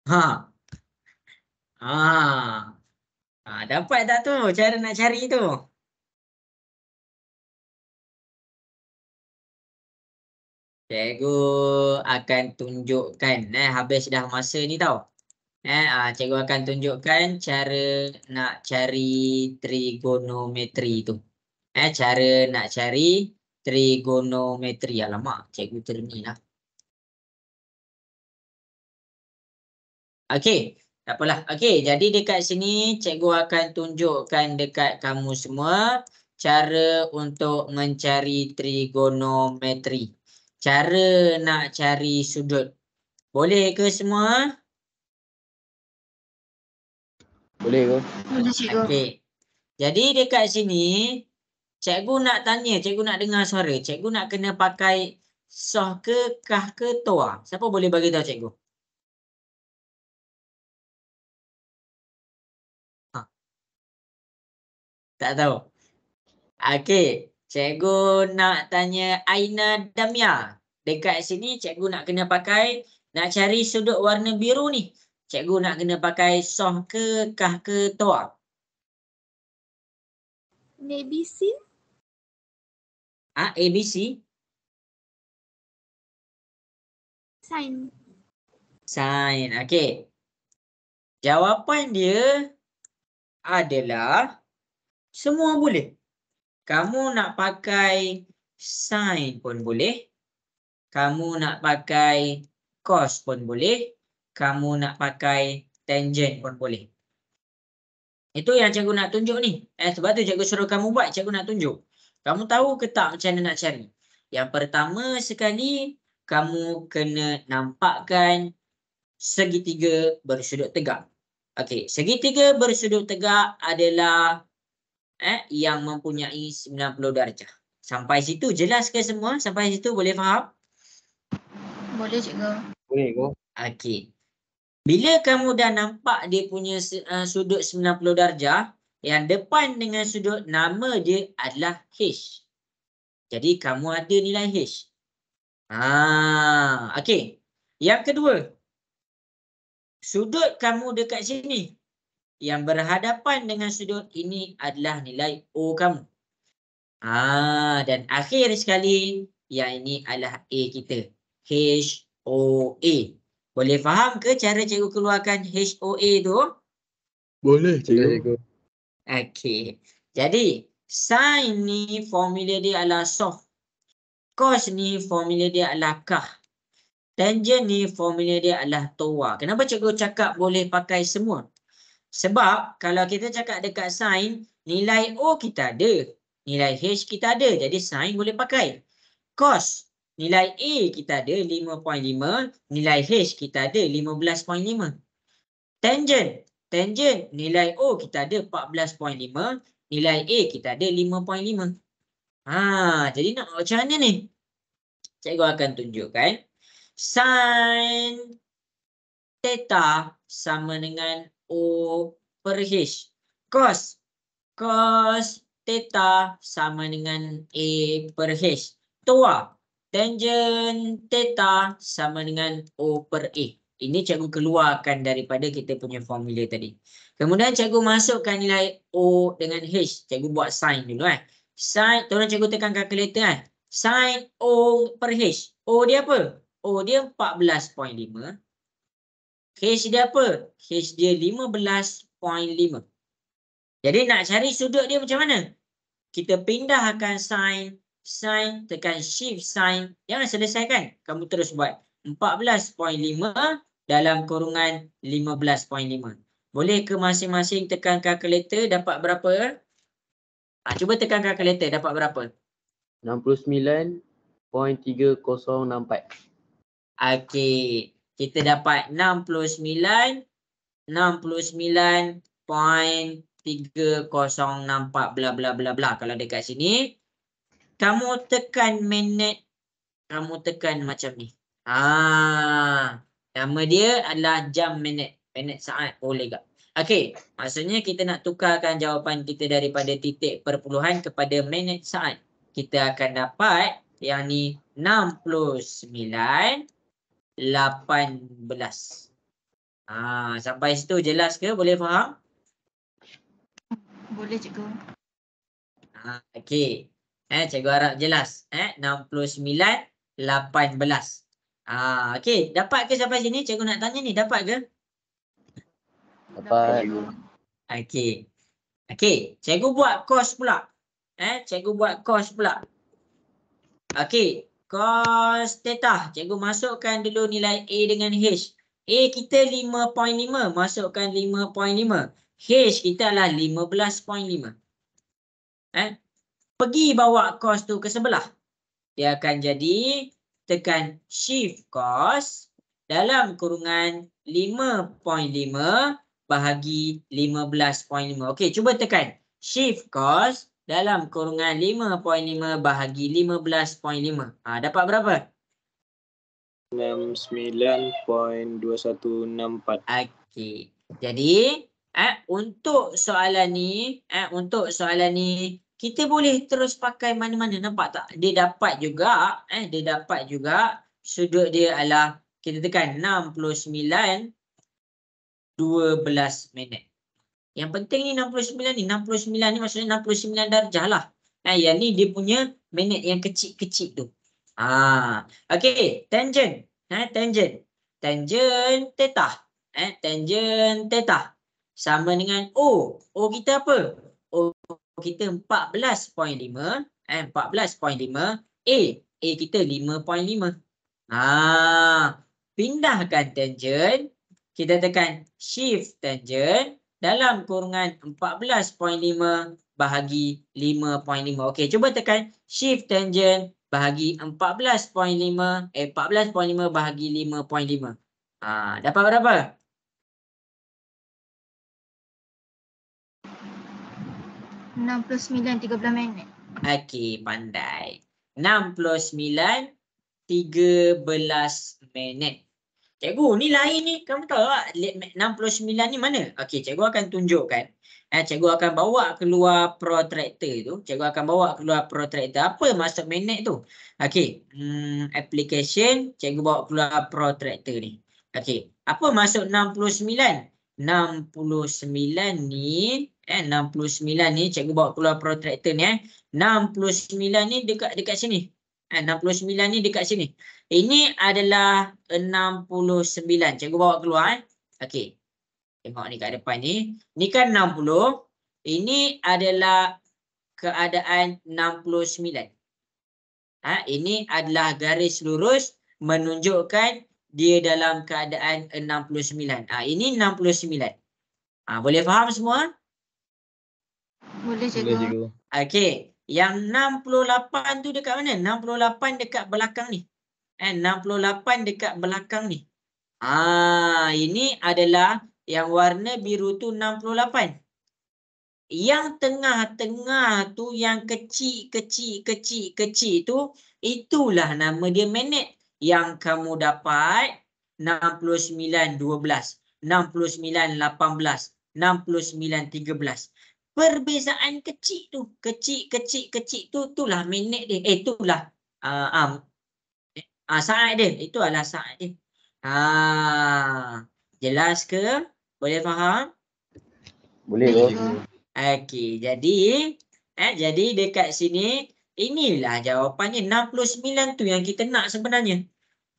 Ha. Ah. Dapat tak tu cara nak cari tu? Cikgu akan tunjukkan habis dah masa ni tau. Cikgu akan tunjukkan cara nak cari trigonometri tu. Cara nak cari trigonometri. Alamak, cikgu terni lah. Okey, tak apalah. Okey, jadi dekat sini cikgu akan tunjukkan dekat kamu semua cara untuk mencari trigonometri. Cara nak cari sudut. Boleh ke semua? Boleh ke? Boleh cikgu. Okey. Jadi dekat sini cikgu nak tanya, cikgu nak dengar suara. Cikgu nak kena pakai soh ke, kah ke, toa. Siapa boleh bagi tahu cikgu? Tak tahu. Okey, cikgu nak tanya Aina Damia. Dekat sini cikgu nak kena pakai, nak cari sudut warna biru ni. Cikgu nak kena pakai soh ke, kah ke, toa. ABC. ABC. Sign. Sign. Okey. Jawapan dia adalah semua boleh. Kamu nak pakai sin pun boleh. Kamu nak pakai cos pun boleh. Kamu nak pakai tangent pun boleh. Itu yang cikgu nak tunjuk ni. Sebab tu cikgu suruh kamu buat, cikgu nak tunjuk. Kamu tahu ke tak macam mana nak cari? Yang pertama sekali, kamu kena nampakkan segitiga bersudut tegak. Okey, segitiga bersudut tegak adalah yang mempunyai 90 darjah. Sampai situ jelas ke semua? Sampai situ boleh faham? Boleh cikgu. Boleh ke? Okey. Bila kamu dah nampak dia punya sudut 90 darjah, yang depan dengan sudut nama dia adalah H. Jadi kamu ada nilai H. Okey. Yang kedua, sudut kamu dekat sini yang berhadapan dengan sudut ini adalah nilai O kamu. Dan akhir sekali, yang ini adalah A kita. HOA. Boleh faham ke cara cikgu keluarkan HOA tu? Boleh, Boleh cikgu. ke? Okey. Jadi, sin ni formula dia adalah soh. Cos ni formula dia adalah kah. Tangent ni formula dia adalah toa. Kenapa cikgu cakap boleh pakai semua? Sebab kalau kita cakap dekat sin, nilai O kita ada. Nilai H kita ada. Jadi sin boleh pakai. Cos, nilai A kita ada 5.5. Nilai H kita ada 15.5. Tangent, Tangent nilai O kita ada 14.5. Nilai A kita ada 5.5. Jadi nak buat macam mana ni? Cikgu akan tunjukkan. Sin theta sama dengan O per H. Cos theta sama dengan A per H. Tua. Tangent theta sama dengan O per A. Ini cikgu keluarkan daripada kita punya formula tadi. Kemudian cikgu masukkan nilai O dengan H. Cikgu buat sin dulu Sin, tolong cikgu tekan kalkulator Sin O per H. O dia apa? O dia 14.5. H dia apa? H dia 15.5. Jadi nak cari sudut dia macam mana? Kita pindahkan sin, tekan shift sin. Jangan selesaikan. Kamu terus buat 14.5 dalam kurungan 15.5. Boleh ke masing-masing tekan kalkulator dapat berapa? Cuba tekan kalkulator dapat berapa? 69.3064. Okey. Kita dapat 69.3064 bla bla bla bla. Kalau dekat sini kamu tekan minit, kamu tekan macam ni. Nama dia adalah jam minit, saat boleh tak? Okey, maksudnya kita nak tukarkan jawapan kita daripada titik perpuluhan kepada minit saat. Kita akan dapat yang ni 69.18. Sampai situ jelas ke? Boleh faham? Boleh cikgu. Okey. Cikgu harap jelas. 69.18. Okey, dapat ke sampai sini? Cikgu nak tanya ni, dapat ke? Dapat. Okey. Cikgu buat cos pula. Cikgu buat cos pula. Okey, cos theta. Cikgu masukkan dulu nilai A dengan H. A kita 5.5, masukkan 5.5. H kita adalah 15.5. Pergi bawa cos tu ke sebelah. Dia akan jadi tekan shift cos dalam kurungan 5.5 bahagi 15.5. Okey, cuba tekan shift cos dalam kurungan 5.5 bahagi 15.5. Dapat berapa? 69.2164. Okey. Jadi, untuk soalan ni, kita boleh terus pakai mana-mana, nampak tak? Dia dapat juga, sudut dia adalah kita tekan 69.12 minit. Yang penting ni 69 ni maksudnya 69 darjah lah. Yang ni dia punya minit yang kecil-kecil tu. Okey, tangent. Tangent theta. Tangent theta sama dengan O. O kita apa? O kita 14.5. 14.5. A kita 5.5. Pindahkan tangent. Kita tekan shift tangent dalam kurungan 14.5 bahagi 5.5. Okey, cuba tekan shift tangent bahagi 14.5 bahagi 5.5. Dapat berapa? 69.13 minit. Okey, pandai. 69.13 minit. Cikgu, ni lain ni. Kamu tahu tak 69 ni mana? Okey, cikgu akan tunjukkan. Cikgu akan bawa keluar protractor tu. Cikgu akan bawa keluar protractor. Apa maksud minit tu? Okey, application. Cikgu bawa keluar protractor ni. Okey, apa maksud 69? 69 ni, 69 ni cikgu bawa keluar protractor ni. 69 ni dekat sini. 69 ni dekat sini. Ini adalah 69. Cikgu bawa keluar. Okey. Tengok ni kat depan ni. Ni kan 60. Ini adalah keadaan 69. Ini adalah garis lurus menunjukkan dia dalam keadaan 69. Ini 69. Boleh faham semua? Boleh cikgu. Okey. Yang 68 tu dekat mana? 68 dekat belakang ni. 68 dekat belakang ni. Ini adalah Yang warna biru tu 68. Yang tengah-tengah tu yang kecil tu itulah nama dia minit. Yang kamu dapat 69 12, 69 18, 69 13. Perbezaan kecil tu, kecil tu itulah minit dia. Itulah saat dia. Itu adalah saat dia. Jelas ke? Boleh faham? Boleh Boleh ke? cikgu. Okey, jadi dekat sini inilah jawapannya 69 tu yang kita nak sebenarnya.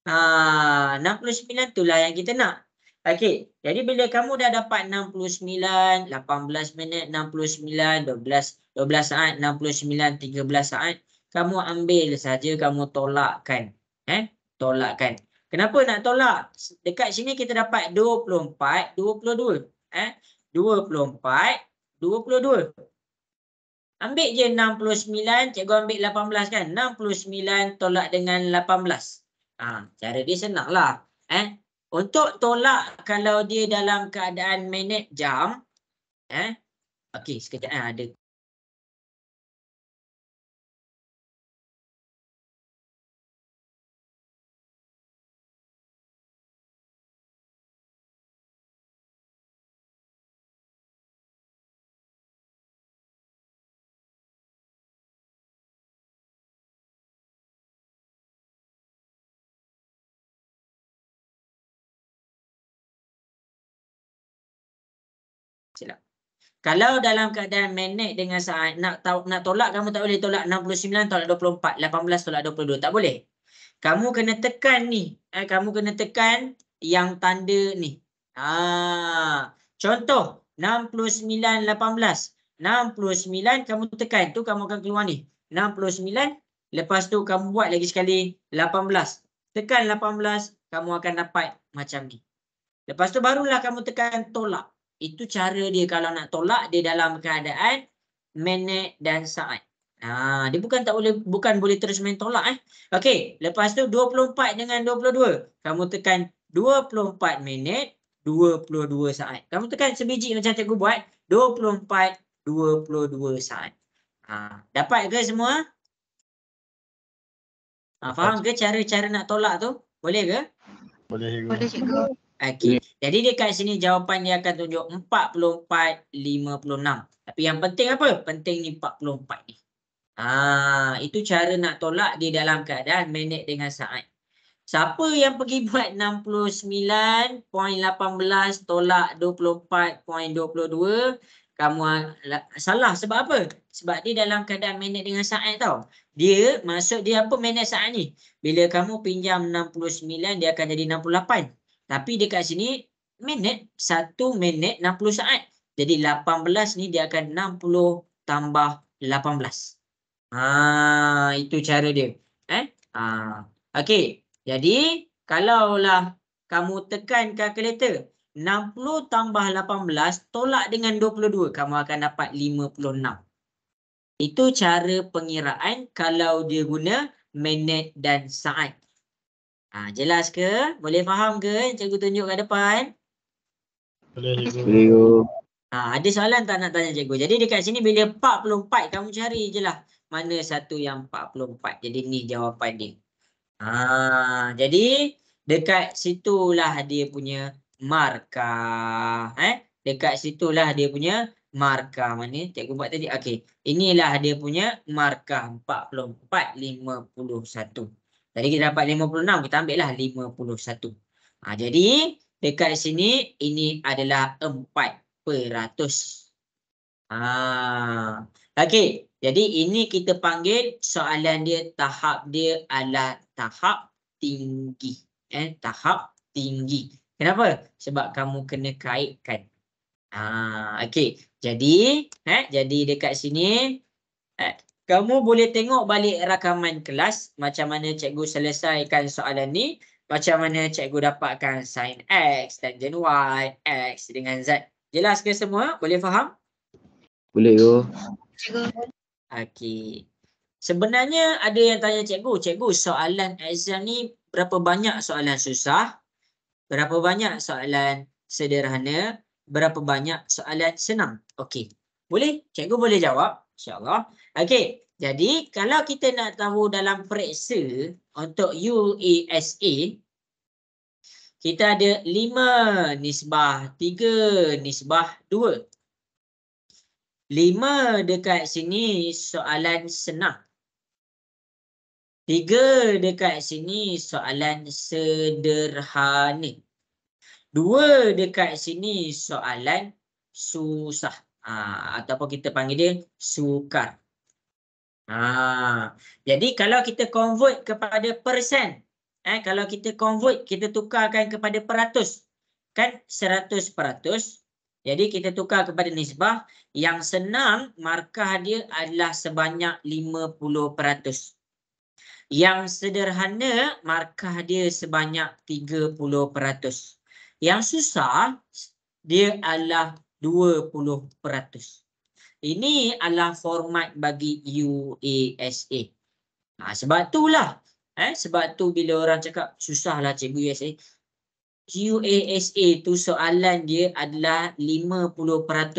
69 tu lah yang kita nak. Okey, jadi bila kamu dah dapat 69, 18 minit, 69, 12 saat, 69, 13 saat, kamu ambil saja, kamu tolakkan. Tolakkan. Kenapa nak tolak? Dekat sini kita dapat 24, 22. 24, 22. Ambil je 69, cikgu ambil 18 kan. 69 tolak dengan 18. Cara dia senang lah. Untuk tolak kalau dia dalam keadaan minit jam. Okey, sekejap ada. Silap. Kalau dalam keadaan minit dengan saat nak tolak, kamu tak boleh tolak 69 tolak 24, 18 tolak 22, tak boleh. Kamu kena tekan ni, kamu kena tekan yang tanda ni. Contoh 69 18. 69 kamu tekan tu kamu akan keluar ni. 69 lepas tu kamu buat lagi sekali 18. Tekan 18 kamu akan dapat macam ni. Lepas tu barulah kamu tekan tolak. Itu cara dia kalau nak tolak dia dalam keadaan minit dan saat. Dia bukan boleh terus main tolak. Okey, lepas tu 24 dengan 22. Kamu tekan 24 minit, 22 saat. Kamu tekan sebiji macam cikgu buat, 24, 22 saat. Dapat ke semua? Faham ke cara-cara nak tolak tu? Boleh ke? Boleh cikgu. Boleh cikgu. Okey. Jadi dekat sini jawapan dia akan tunjuk 44, 56. Tapi yang penting apa? Penting ni 44 ni. Itu cara nak tolak dia dalam keadaan minit dengan saat. Siapa yang pergi buat 69.18 tolak 24.22, kamu salah. Sebab apa? Sebab dia dalam keadaan minit dengan saat tau. Dia, maksud dia apa minit saat ni? Bila kamu pinjam 69, dia akan jadi 68. Tapi dekat sini minit 1 minit 60 saat. Jadi 18 ni dia akan 60 tambah 18. Itu cara dia. Okey. Jadi kalaulah kamu tekan kalkulator 60 tambah 18 tolak dengan 22, kamu akan dapat 56. Itu cara pengiraan kalau dia guna minit dan saat. Jelas ke? Boleh faham ke? Cikgu tunjuk kat depan. Boleh cikgu. Boleh. Ada soalan tak nak tanya cikgu? Jadi dekat sini bila 44 kamu cari je lah mana satu yang 44. Jadi ni jawapan dia. Jadi dekat situlah dia punya markah. Dekat situlah dia punya markah. Mana cikgu buat tadi? Okey. Inilah dia punya markah 44, 51. Tadi kita dapat 56, kita ambil lah 51. Jadi dekat sini ini adalah 4%. Okey, jadi ini kita panggil soalan dia tahap dia adalah tahap tinggi. Tahap tinggi. Kenapa? Sebab kamu kena kaitkan. Okey, jadi dekat sini kamu boleh tengok balik rakaman kelas macam mana cikgu selesaikan soalan ni, macam mana cikgu dapatkan sin X, tangent Y, X dengan Z. Jelas ke semua? Boleh faham? Boleh ke? Cikgu. Okey. Sebenarnya ada yang tanya cikgu soalan exam ni berapa banyak soalan susah? Berapa banyak soalan sederhana, berapa banyak soalan senang. Okey. Boleh? Cikgu boleh jawab? InsyaAllah. Okey. Jadi, kalau kita nak tahu dalam periksa untuk UASA, kita ada 5 nisbah 3 nisbah 2. 5 dekat sini soalan senang. 3 dekat sini soalan sederhana. 2 dekat sini soalan susah. Ataupun kita panggil dia sukar. Jadi kalau kita convert kepada persen, kalau kita convert, kita tukarkan kepada peratus, kan 100%. Jadi kita tukar kepada nisbah. Yang senang markah dia adalah sebanyak 50%. Yang sederhana markah dia sebanyak 30%. Yang susah dia adalah 20%. Ini adalah format bagi UASA. Sebab itulah. Sebab tu bila orang cakap susahlah cikgu UASA. UASA tu soalan dia adalah 50%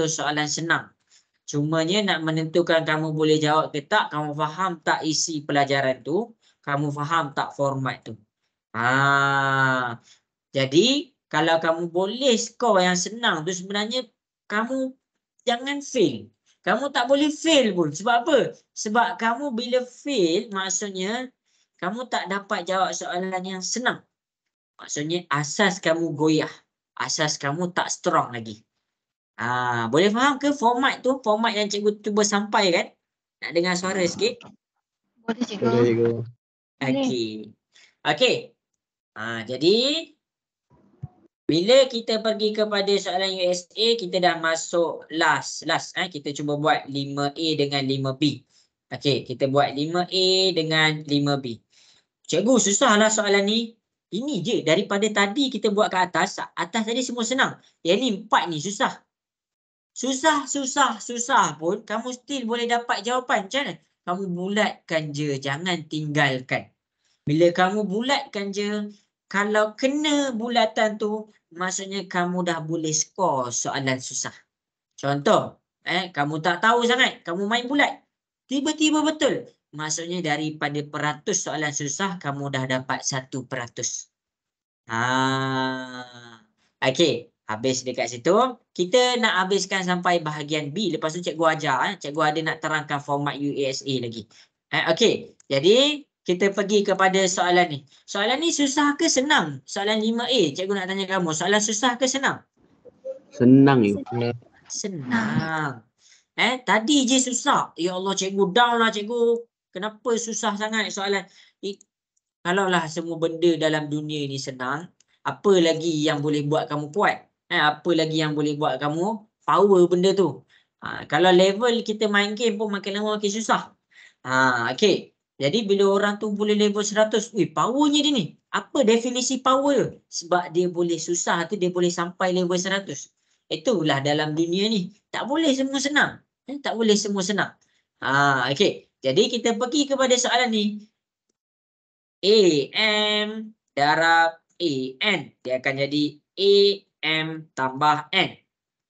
soalan senang. Cumanya nak menentukan kamu boleh jawab ke tak, kamu faham tak isi pelajaran tu, kamu faham tak format tu. Jadi kalau kamu boleh skor yang senang tu, sebenarnya kamu jangan fail. Kamu tak boleh fail pun. Sebab apa? Sebab kamu bila fail, maksudnya kamu tak dapat jawab soalan yang senang. Maksudnya asas kamu goyah. Asas kamu tak strong lagi. Boleh faham ke format tu? Format yang cikgu cuba sampaikan. Nak dengar suara sikit? Boleh cikgu. Boleh cikgu. Okey. Jadi bila kita pergi kepada soalan USA, kita dah masuk last. Kita cuba buat 5A dengan 5B. Okey, kita buat 5A dengan 5B. Cikgu, susahlah soalan ni. Ini je, daripada tadi kita buat ke atas. Atas tadi semua senang. Yang ni 4 ni susah. Susah pun kamu still boleh dapat jawapan. Macam mana? Kamu bulatkan je, jangan tinggalkan. Bila kamu bulatkan je, kalau kena bulatan tu, maksudnya kamu dah boleh skor soalan susah. Contoh, kamu tak tahu sangat, kamu main bulat. Tiba-tiba betul. Maksudnya daripada peratus soalan susah, kamu dah dapat 1%. Okey, habis dekat situ. Kita nak habiskan sampai bahagian B. Lepas tu cikgu ajar. Cikgu ada nak terangkan format UASA lagi. Okey, jadi kita pergi kepada soalan ni. Soalan ni susah ke senang? Soalan 5A. Cikgu nak tanya kamu. Soalan susah ke senang? Senang you. Senang. Tadi je susah. Ya Allah, cikgu down lah cikgu. Kenapa susah sangat soalan? Kalaulah semua benda dalam dunia ni senang, apa lagi yang boleh buat kamu kuat? Apa lagi yang boleh buat kamu power benda tu? Kalau level kita main game pun makin lama makin susah. Okey. Jadi bila orang tu boleh level 100, powernya dia ni. Apa definisi power? Sebab dia boleh susah tu, dia boleh sampai level 100. Itulah dalam dunia ni. Tak boleh semua senang. Tak boleh semua senang. Okey. Jadi kita pergi kepada soalan ni. AM darab AN. Dia akan jadi AM tambah N.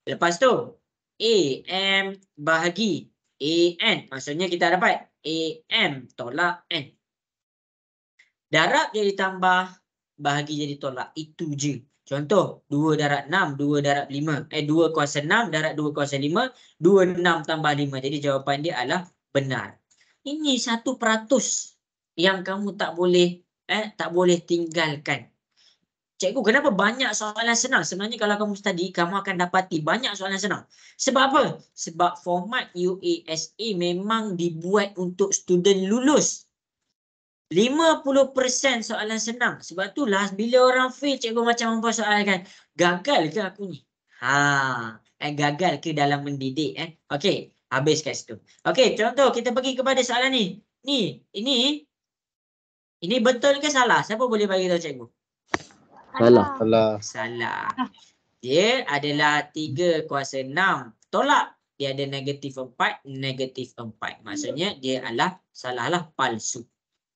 Lepas tu, AM bahagi AN. Maksudnya kita dapat AM tolak N. Darab jadi tambah, bahagi jadi tolak. Itu je. Contoh, 2 darab 6, 2 darab 5. 2 kuasa 6 darab 2 kuasa 5. 26 tambah 5. Jadi jawapan dia adalah benar. Ini 1% yang kamu tak boleh tinggalkan. Cikgu, kenapa banyak soalan senang? Sebenarnya kalau kamu study, kamu akan dapati banyak soalan senang. Sebab apa? Sebab format UASA memang dibuat untuk student lulus. 50% soalan senang. Sebab itulah bila orang fail, cikgu macam mempersoalkan, gagal ke aku ni? Gagal ke dalam mendidik? Okey, habis kat situ. Okey, contoh kita pergi kepada soalan ni. Ini betul ke salah? Siapa boleh bagi tahu cikgu? Salah. Dia adalah 3 kuasa 6 tolak. Dia ada negatif 4. Maksudnya dia adalah salahlah, palsu.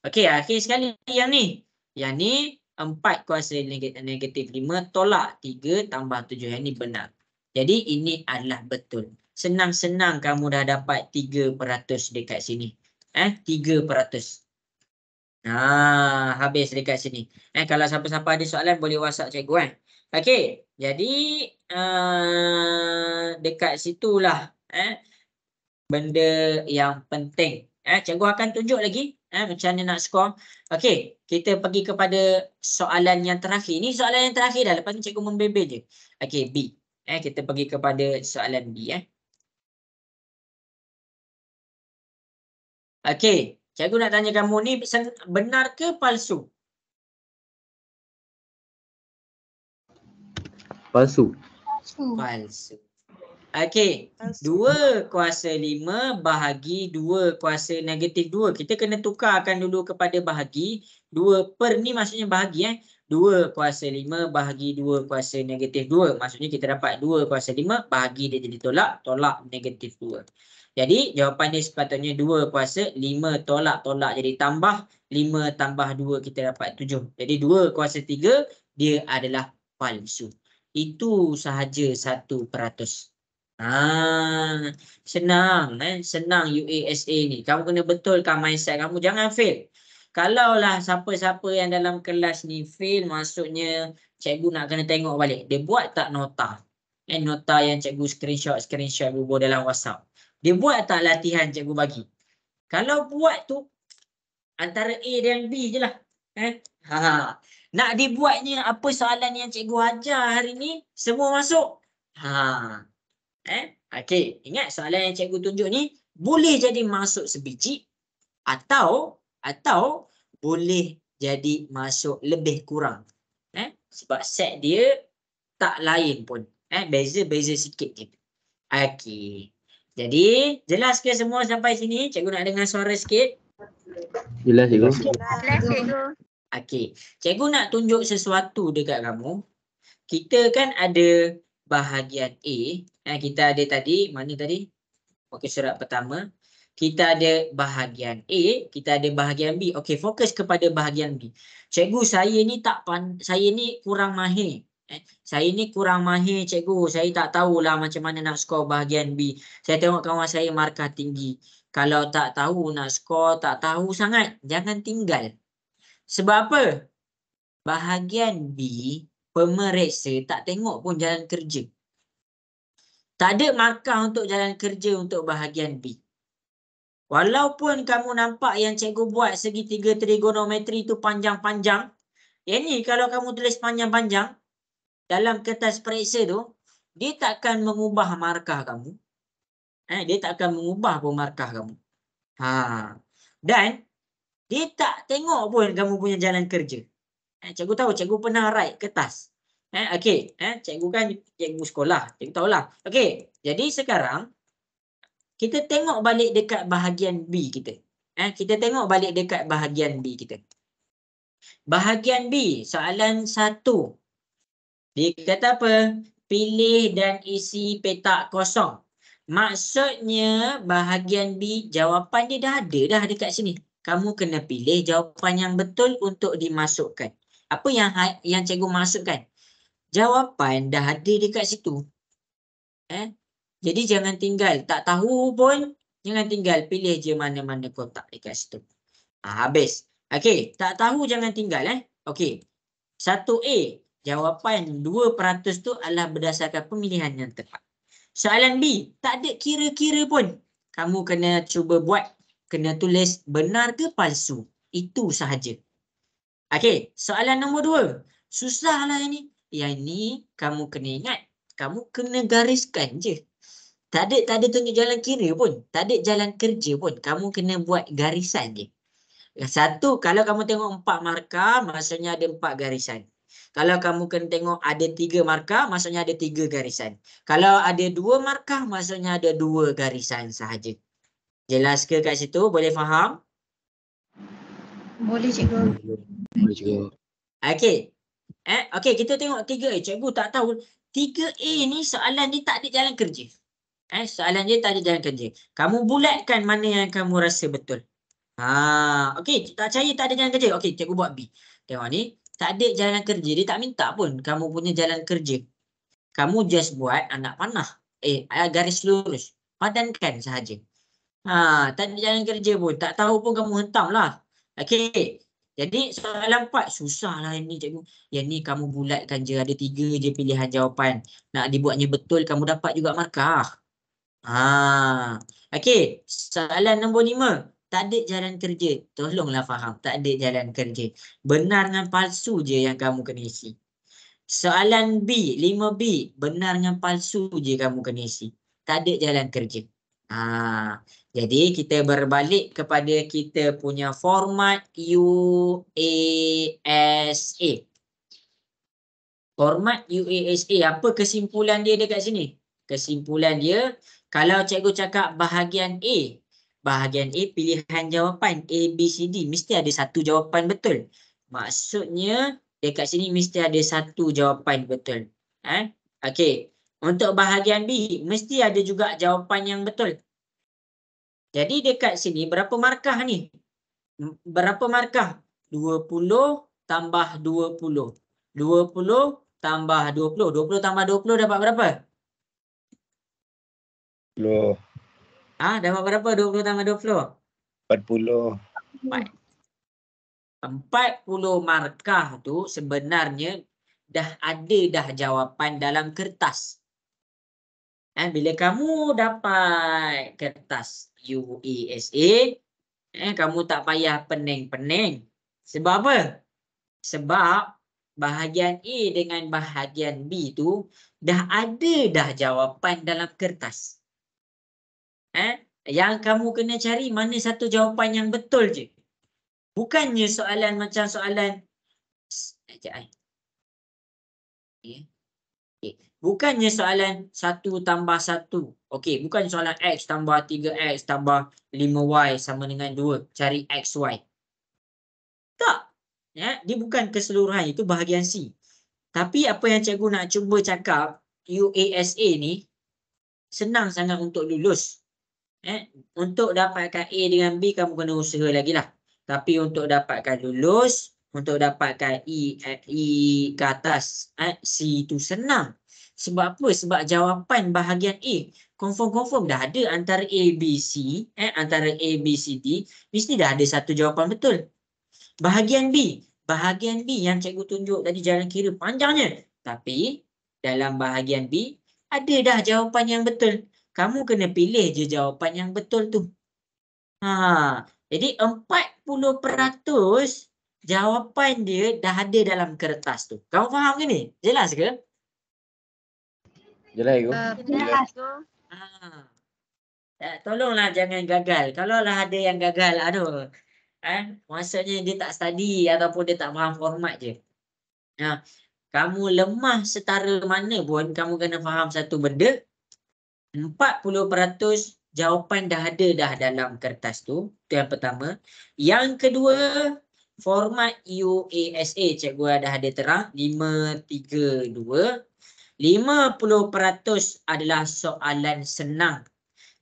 Okey, akhir sekali yang ni. Yang ni, 4 kuasa negatif 5 tolak 3 tambah 7. Yang ni benar. Jadi ini adalah betul. Senang-senang kamu dah dapat 3% dekat sini. 3%. Habis dekat sini. Kalau siapa-siapa ada soalan boleh WhatsApp cikgu Okey. Jadi dekat situlah benda yang penting. Cikgu akan tunjuk lagi macam mana nak skor. Okey, kita pergi kepada soalan yang terakhir. Ini soalan yang terakhir dah. Lepas ni cikgu membebel je. Okey, B. Kita pergi kepada soalan B. Okey, cikgu nak tanya kamu ni benar ke palsu? Palsu. Palsu. Okey, 2 kuasa 5 bahagi 2 kuasa negatif 2. Kita kena tukarkan dulu kepada bahagi. 2 per ni maksudnya bahagi 2 kuasa 5 bahagi 2 kuasa negatif 2. Maksudnya kita dapat 2 kuasa 5 bahagi dia jadi tolak. Tolak negatif 2. Jadi jawapan dia sepatutnya 2 kuasa 5 tolak jadi tambah. 5 tambah 2 kita dapat 7. Jadi 2 kuasa 3 dia adalah palsu. Itu sahaja 1%. Senang senang UASA ni. Kamu kena betulkan mindset kamu, jangan fail. Kalaulah siapa-siapa yang dalam kelas ni fail, maksudnya cikgu nak kena tengok balik. Dia buat tak nota? Nota yang cikgu screenshot bubuh dalam WhatsApp. Dia buat tak latihan cikgu bagi? Kalau buat tu antara A dan B je lah. Nak dibuatnya apa soalan yang cikgu ajar hari ni semua masuk. Okey, ingat soalan yang cikgu tunjuk ni boleh jadi masuk sebiji atau boleh jadi masuk lebih kurang. Sebab set dia tak lain pun. Beza sikit je. Okey. Jadi, jelas ke semua sampai sini? Cikgu nak dengar suara sikit. Jelas cikgu. Okey. Cikgu nak tunjuk sesuatu dekat kamu. Kita kan ada bahagian A. Kita ada tadi, mana tadi? Okey, surat pertama. Kita ada bahagian A, kita ada bahagian B. Okey, fokus kepada bahagian B. Cikgu, saya ni kurang mahir. Saya ni kurang mahir cikgu. Saya tak tahulah macam mana nak skor bahagian B. Saya tengok kawan saya markah tinggi. Kalau tak tahu nak skor, tak tahu sangat, jangan tinggal. Sebab apa? Bahagian B, pemeriksa tak tengok pun jalan kerja. Tak ada markah untuk jalan kerja untuk bahagian B. Walaupun kamu nampak yang cikgu buat segitiga trigonometri tu panjang-panjang, yang ni kalau kamu tulis panjang-panjang dalam kertas periksa tu, dia takkan mengubah markah kamu. Dia takkan mengubah pun markah kamu. Dan dia tak tengok pun kamu punya jalan kerja. Cikgu tahu, cikgu pernah write kertas. Okey, cikgu kan cikgu sekolah, cikgu tahulah. Okey, jadi sekarang kita tengok balik dekat bahagian B kita. Kita tengok balik dekat bahagian B kita. Bahagian B, soalan 1. Dia kata apa? Pilih dan isi petak kosong. Maksudnya bahagian B, jawapan dia dah ada dah dekat sini. Kamu kena pilih jawapan yang betul untuk dimasukkan. Apa yang cikgu masukkan? Jawapan dah ada dekat situ. Jadi jangan tinggal. Tak tahu pun, jangan tinggal. Pilih je mana-mana kotak dekat situ. Habis. Okey, tak tahu jangan tinggal. Okey. 1A. Jawapan 2% tu adalah berdasarkan pemilihan yang tepat. Soalan B, tak ada kira-kira pun. Kamu kena cuba buat, kena tulis benar ke palsu. Itu sahaja. Okey, soalan nombor 2. Susahlah ini. Yang ni kamu kena ingat, kamu kena gariskan je. Tak ada tunjuk jalan kira pun, tak ada jalan kerja pun. Kamu kena buat garisan je. 1, kalau kamu tengok 4 markah, maksudnya ada 4 garisan. Kalau kamu kena tengok ada 3 markah, maksudnya ada 3 garisan. Kalau ada 2 markah, maksudnya ada 2 garisan sahaja. Jelas ke kat situ? Boleh faham? Boleh cikgu. Boleh cikgu. Okey. Okey, kita tengok 3A. Cikgu tak tahu. 3A ni soalan dia tak ada jalan kerja. Soalan dia tak ada jalan kerja. Kamu bulatkan mana yang kamu rasa betul. Okey, tak percaya tak ada jalan kerja. Okey, cikgu buat B. Tengok ni. Tak ada jalan kerja. Dia tak minta pun kamu punya jalan kerja. Kamu just buat anak panah. Garis lurus. Padankan sahaja. Tak ada jalan kerja pun. Tak tahu pun kamu hentam lah. Okey. Jadi soalan 4 susah lah ini cikgu. Yang ni kamu bulatkan je. Ada 3 je pilihan jawapan. Nak dibuatnya betul kamu dapat juga markah. Okey. Soalan nombor 5. Tak ada jalan kerja. Tolonglah faham. Tak ada jalan kerja. Benar dengan palsu je yang kamu kena isi. Soalan B, 5B. Benar dengan palsu je kamu kena isi. Tak ada jalan kerja. Jadi kita berbalik kepada kita punya format UASA. Format UASA. Apa kesimpulan dia dekat sini? Kesimpulan dia, kalau cikgu cakap bahagian A. Bahagian A pilihan jawapan A, B, C, D. Mesti ada satu jawapan betul. Maksudnya dekat sini mesti ada satu jawapan betul. Okey. Untuk bahagian B, mesti ada juga jawapan yang betul. Jadi dekat sini berapa markah ni? Berapa markah? 20 tambah 20. 20 tambah 20. 20 tambah 20 dapat berapa? 10. Dapat berapa 20 tambah 20? 40. 40 markah tu sebenarnya dah ada jawapan dalam kertas. Bila kamu dapat kertas UASA, kamu tak payah pening-pening. Sebab apa? Sebab bahagian A dengan bahagian B tu dah ada jawapan dalam kertas. Yang kamu kena cari mana satu jawapan yang betul je. Bukannya soalan macam soalan bukannya soalan 1 tambah 1. Okey, bukan soalan X tambah 3X tambah 5Y sama dengan 2. Cari XY. Tak. Dia bukan keseluruhan. Itu bahagian C. Tapi apa yang cikgu nak cuba cakap, UASA ni senang sangat untuk lulus. Untuk dapatkan A dengan B, kamu kena usaha lagi lah. Tapi untuk dapatkan lulus, untuk dapatkan E ke atas, C itu senang. Sebab apa? Sebab jawapan bahagian A confirm dah ada antara A, B, C. Antara A, B, C, D. Mesti dah ada satu jawapan betul. Bahagian B yang cikgu tunjuk tadi jalan kira panjangnya. Tapi dalam bahagian B ada dah jawapan yang betul. Kamu kena pilih je jawapan yang betul tu. Jadi 40% jawapan dia dah ada dalam kertas tu. Kamu faham ke ni? Jelas ke? Jelas ke? Jelas tu. Tolonglah jangan gagal. Kalau lah ada yang gagal, aduh. Maksudnya dia tak study ataupun dia tak faham format je. Kamu lemah setara mana pun, kamu kena faham satu benda. 40% jawapan dah ada dalam kertas tu. Itu yang pertama. Yang kedua, format UASA. Cikgu dah ada terang. 5-3-2. 50% adalah soalan senang.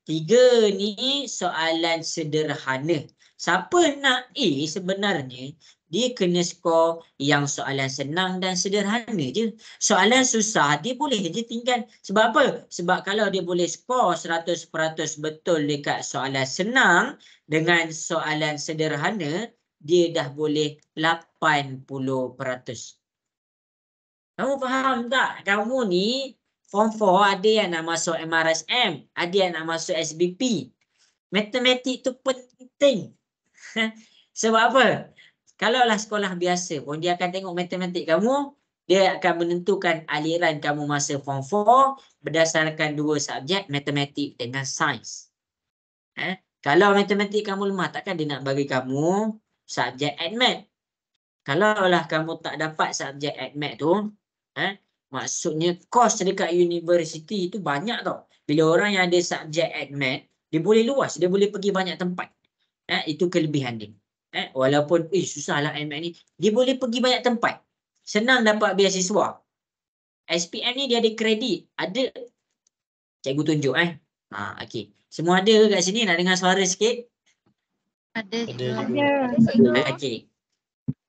3 ni soalan sederhana. Siapa nak A sebenarnya, dia kena skor yang soalan senang dan sederhana je. Soalan susah, dia boleh je tinggal. Sebab apa? Sebab kalau dia boleh skor 100% betul dekat soalan senang dengan soalan sederhana, dia dah boleh 80%. Kamu faham tak? Kamu ni Form 4 ada yang nak masuk MRSM, ada yang nak masuk SBP. Matematik tu penting. Sebab apa? Kalaulah sekolah biasa pun dia akan tengok matematik kamu, dia akan menentukan aliran kamu masa Form 4 berdasarkan 2 subjek, matematik dengan sains. Kalau matematik kamu lemah, takkan dia nak bagi kamu subjek AdMath. Kalaulah kamu tak dapat subjek AdMath tu, maksudnya kos dekat universiti itu banyak tau. Bila orang yang ada subjek AdMath, dia boleh luas, dia boleh pergi banyak tempat. Itu kelebihan dia. Walaupun susahlah AdMath ni, dia boleh pergi banyak tempat. Senang dapat beasiswa. SPM ni dia ada kredit. Ada. Cikgu tunjuk okey. Semua ada kat sini, nak dengar suara sikit? Ada Ada juga. juga. Okey.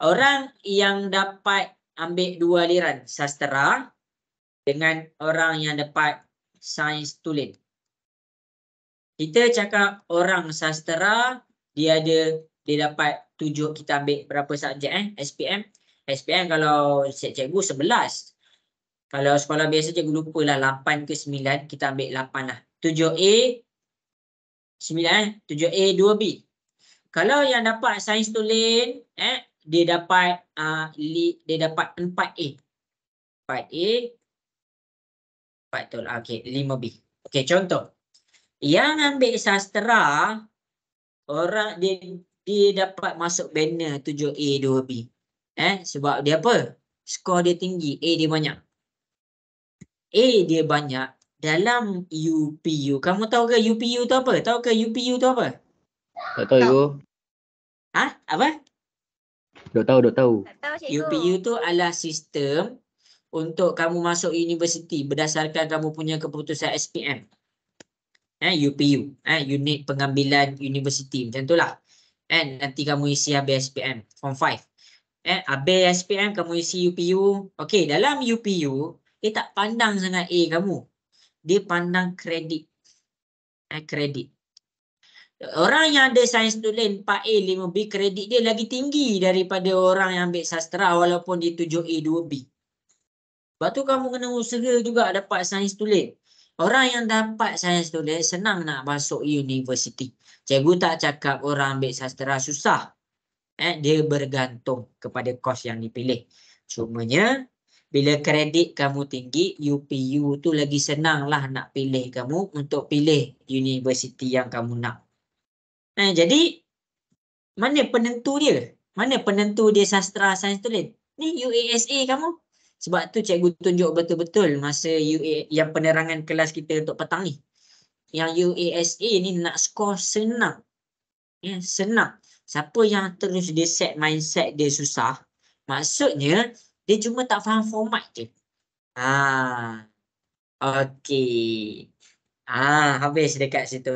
Orang yang dapat ambil 2 aliran sastera dengan orang yang dapat sains tulen. Kita cakap orang sastera dia dapat 7, kita ambil berapa subjek SPM. SPM kalau cikgu 11. Kalau sekolah biasa cikgu lupalah 8 ke 9, kita ambil 8 lah. 7A 9 7A 2B. Kalau yang dapat sains tulen dia dapat 4A. 4A 4 okey 5B. Okey, contoh. Yang ambil sastera orang dia dapat masuk banner 7A 2B. Sebab dia apa? Skor dia tinggi, A dia banyak. A dia banyak dalam UPU. Kamu tahu ke UPU tu apa? Tahu ke UPU tu apa? Tak tahu cikgu. Apa? Dok tahu. Tak tahu cikgu. UPU tu adalah sistem untuk kamu masuk universiti berdasarkan kamu punya keputusan SPM. UPU, unit pengambilan universiti, macam itulah. Nanti kamu isi habis SPM form 5. Habis SPM kamu isi UPU. Okey, dalam UPU dia tak pandang sangat A kamu. Dia pandang kredit. Kredit. Orang yang ada sains tulen 4A 5B, kredit dia lagi tinggi daripada orang yang ambil sastera walaupun dia 7A 2B. Sebab tu kamu kena usaha juga dapat sains tulen. Orang yang dapat sains tulen senang nak masuk universiti. Cikgu tak cakap orang ambil sastera susah. Dia bergantung kepada kos yang dipilih. Cumanya bila kredit kamu tinggi, UPU tu lagi senang lah nak pilih kamu untuk pilih universiti yang kamu nak. Jadi mana penentu dia? Mana penentu dia sastera sains tulen? Ni UASA kamu. Sebab tu cikgu tunjuk betul-betul masa yang penerangan kelas kita untuk petang ni. Yang UASA ni nak skor senang. Senang. Siapa yang terus dia set mindset dia susah, maksudnya dia cuma tak faham format je. Okey. Habis dekat situ.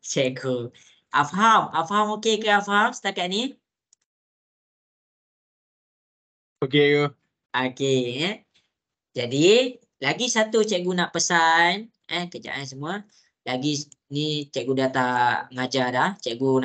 Cikgu. Afham okey ke Afham setakat ni? Okey cikgu. Okey. Jadi lagi satu cikgu nak pesan. Kejap semua. Lagi ni cikgu dah tak ngajar dah. Cikgu nak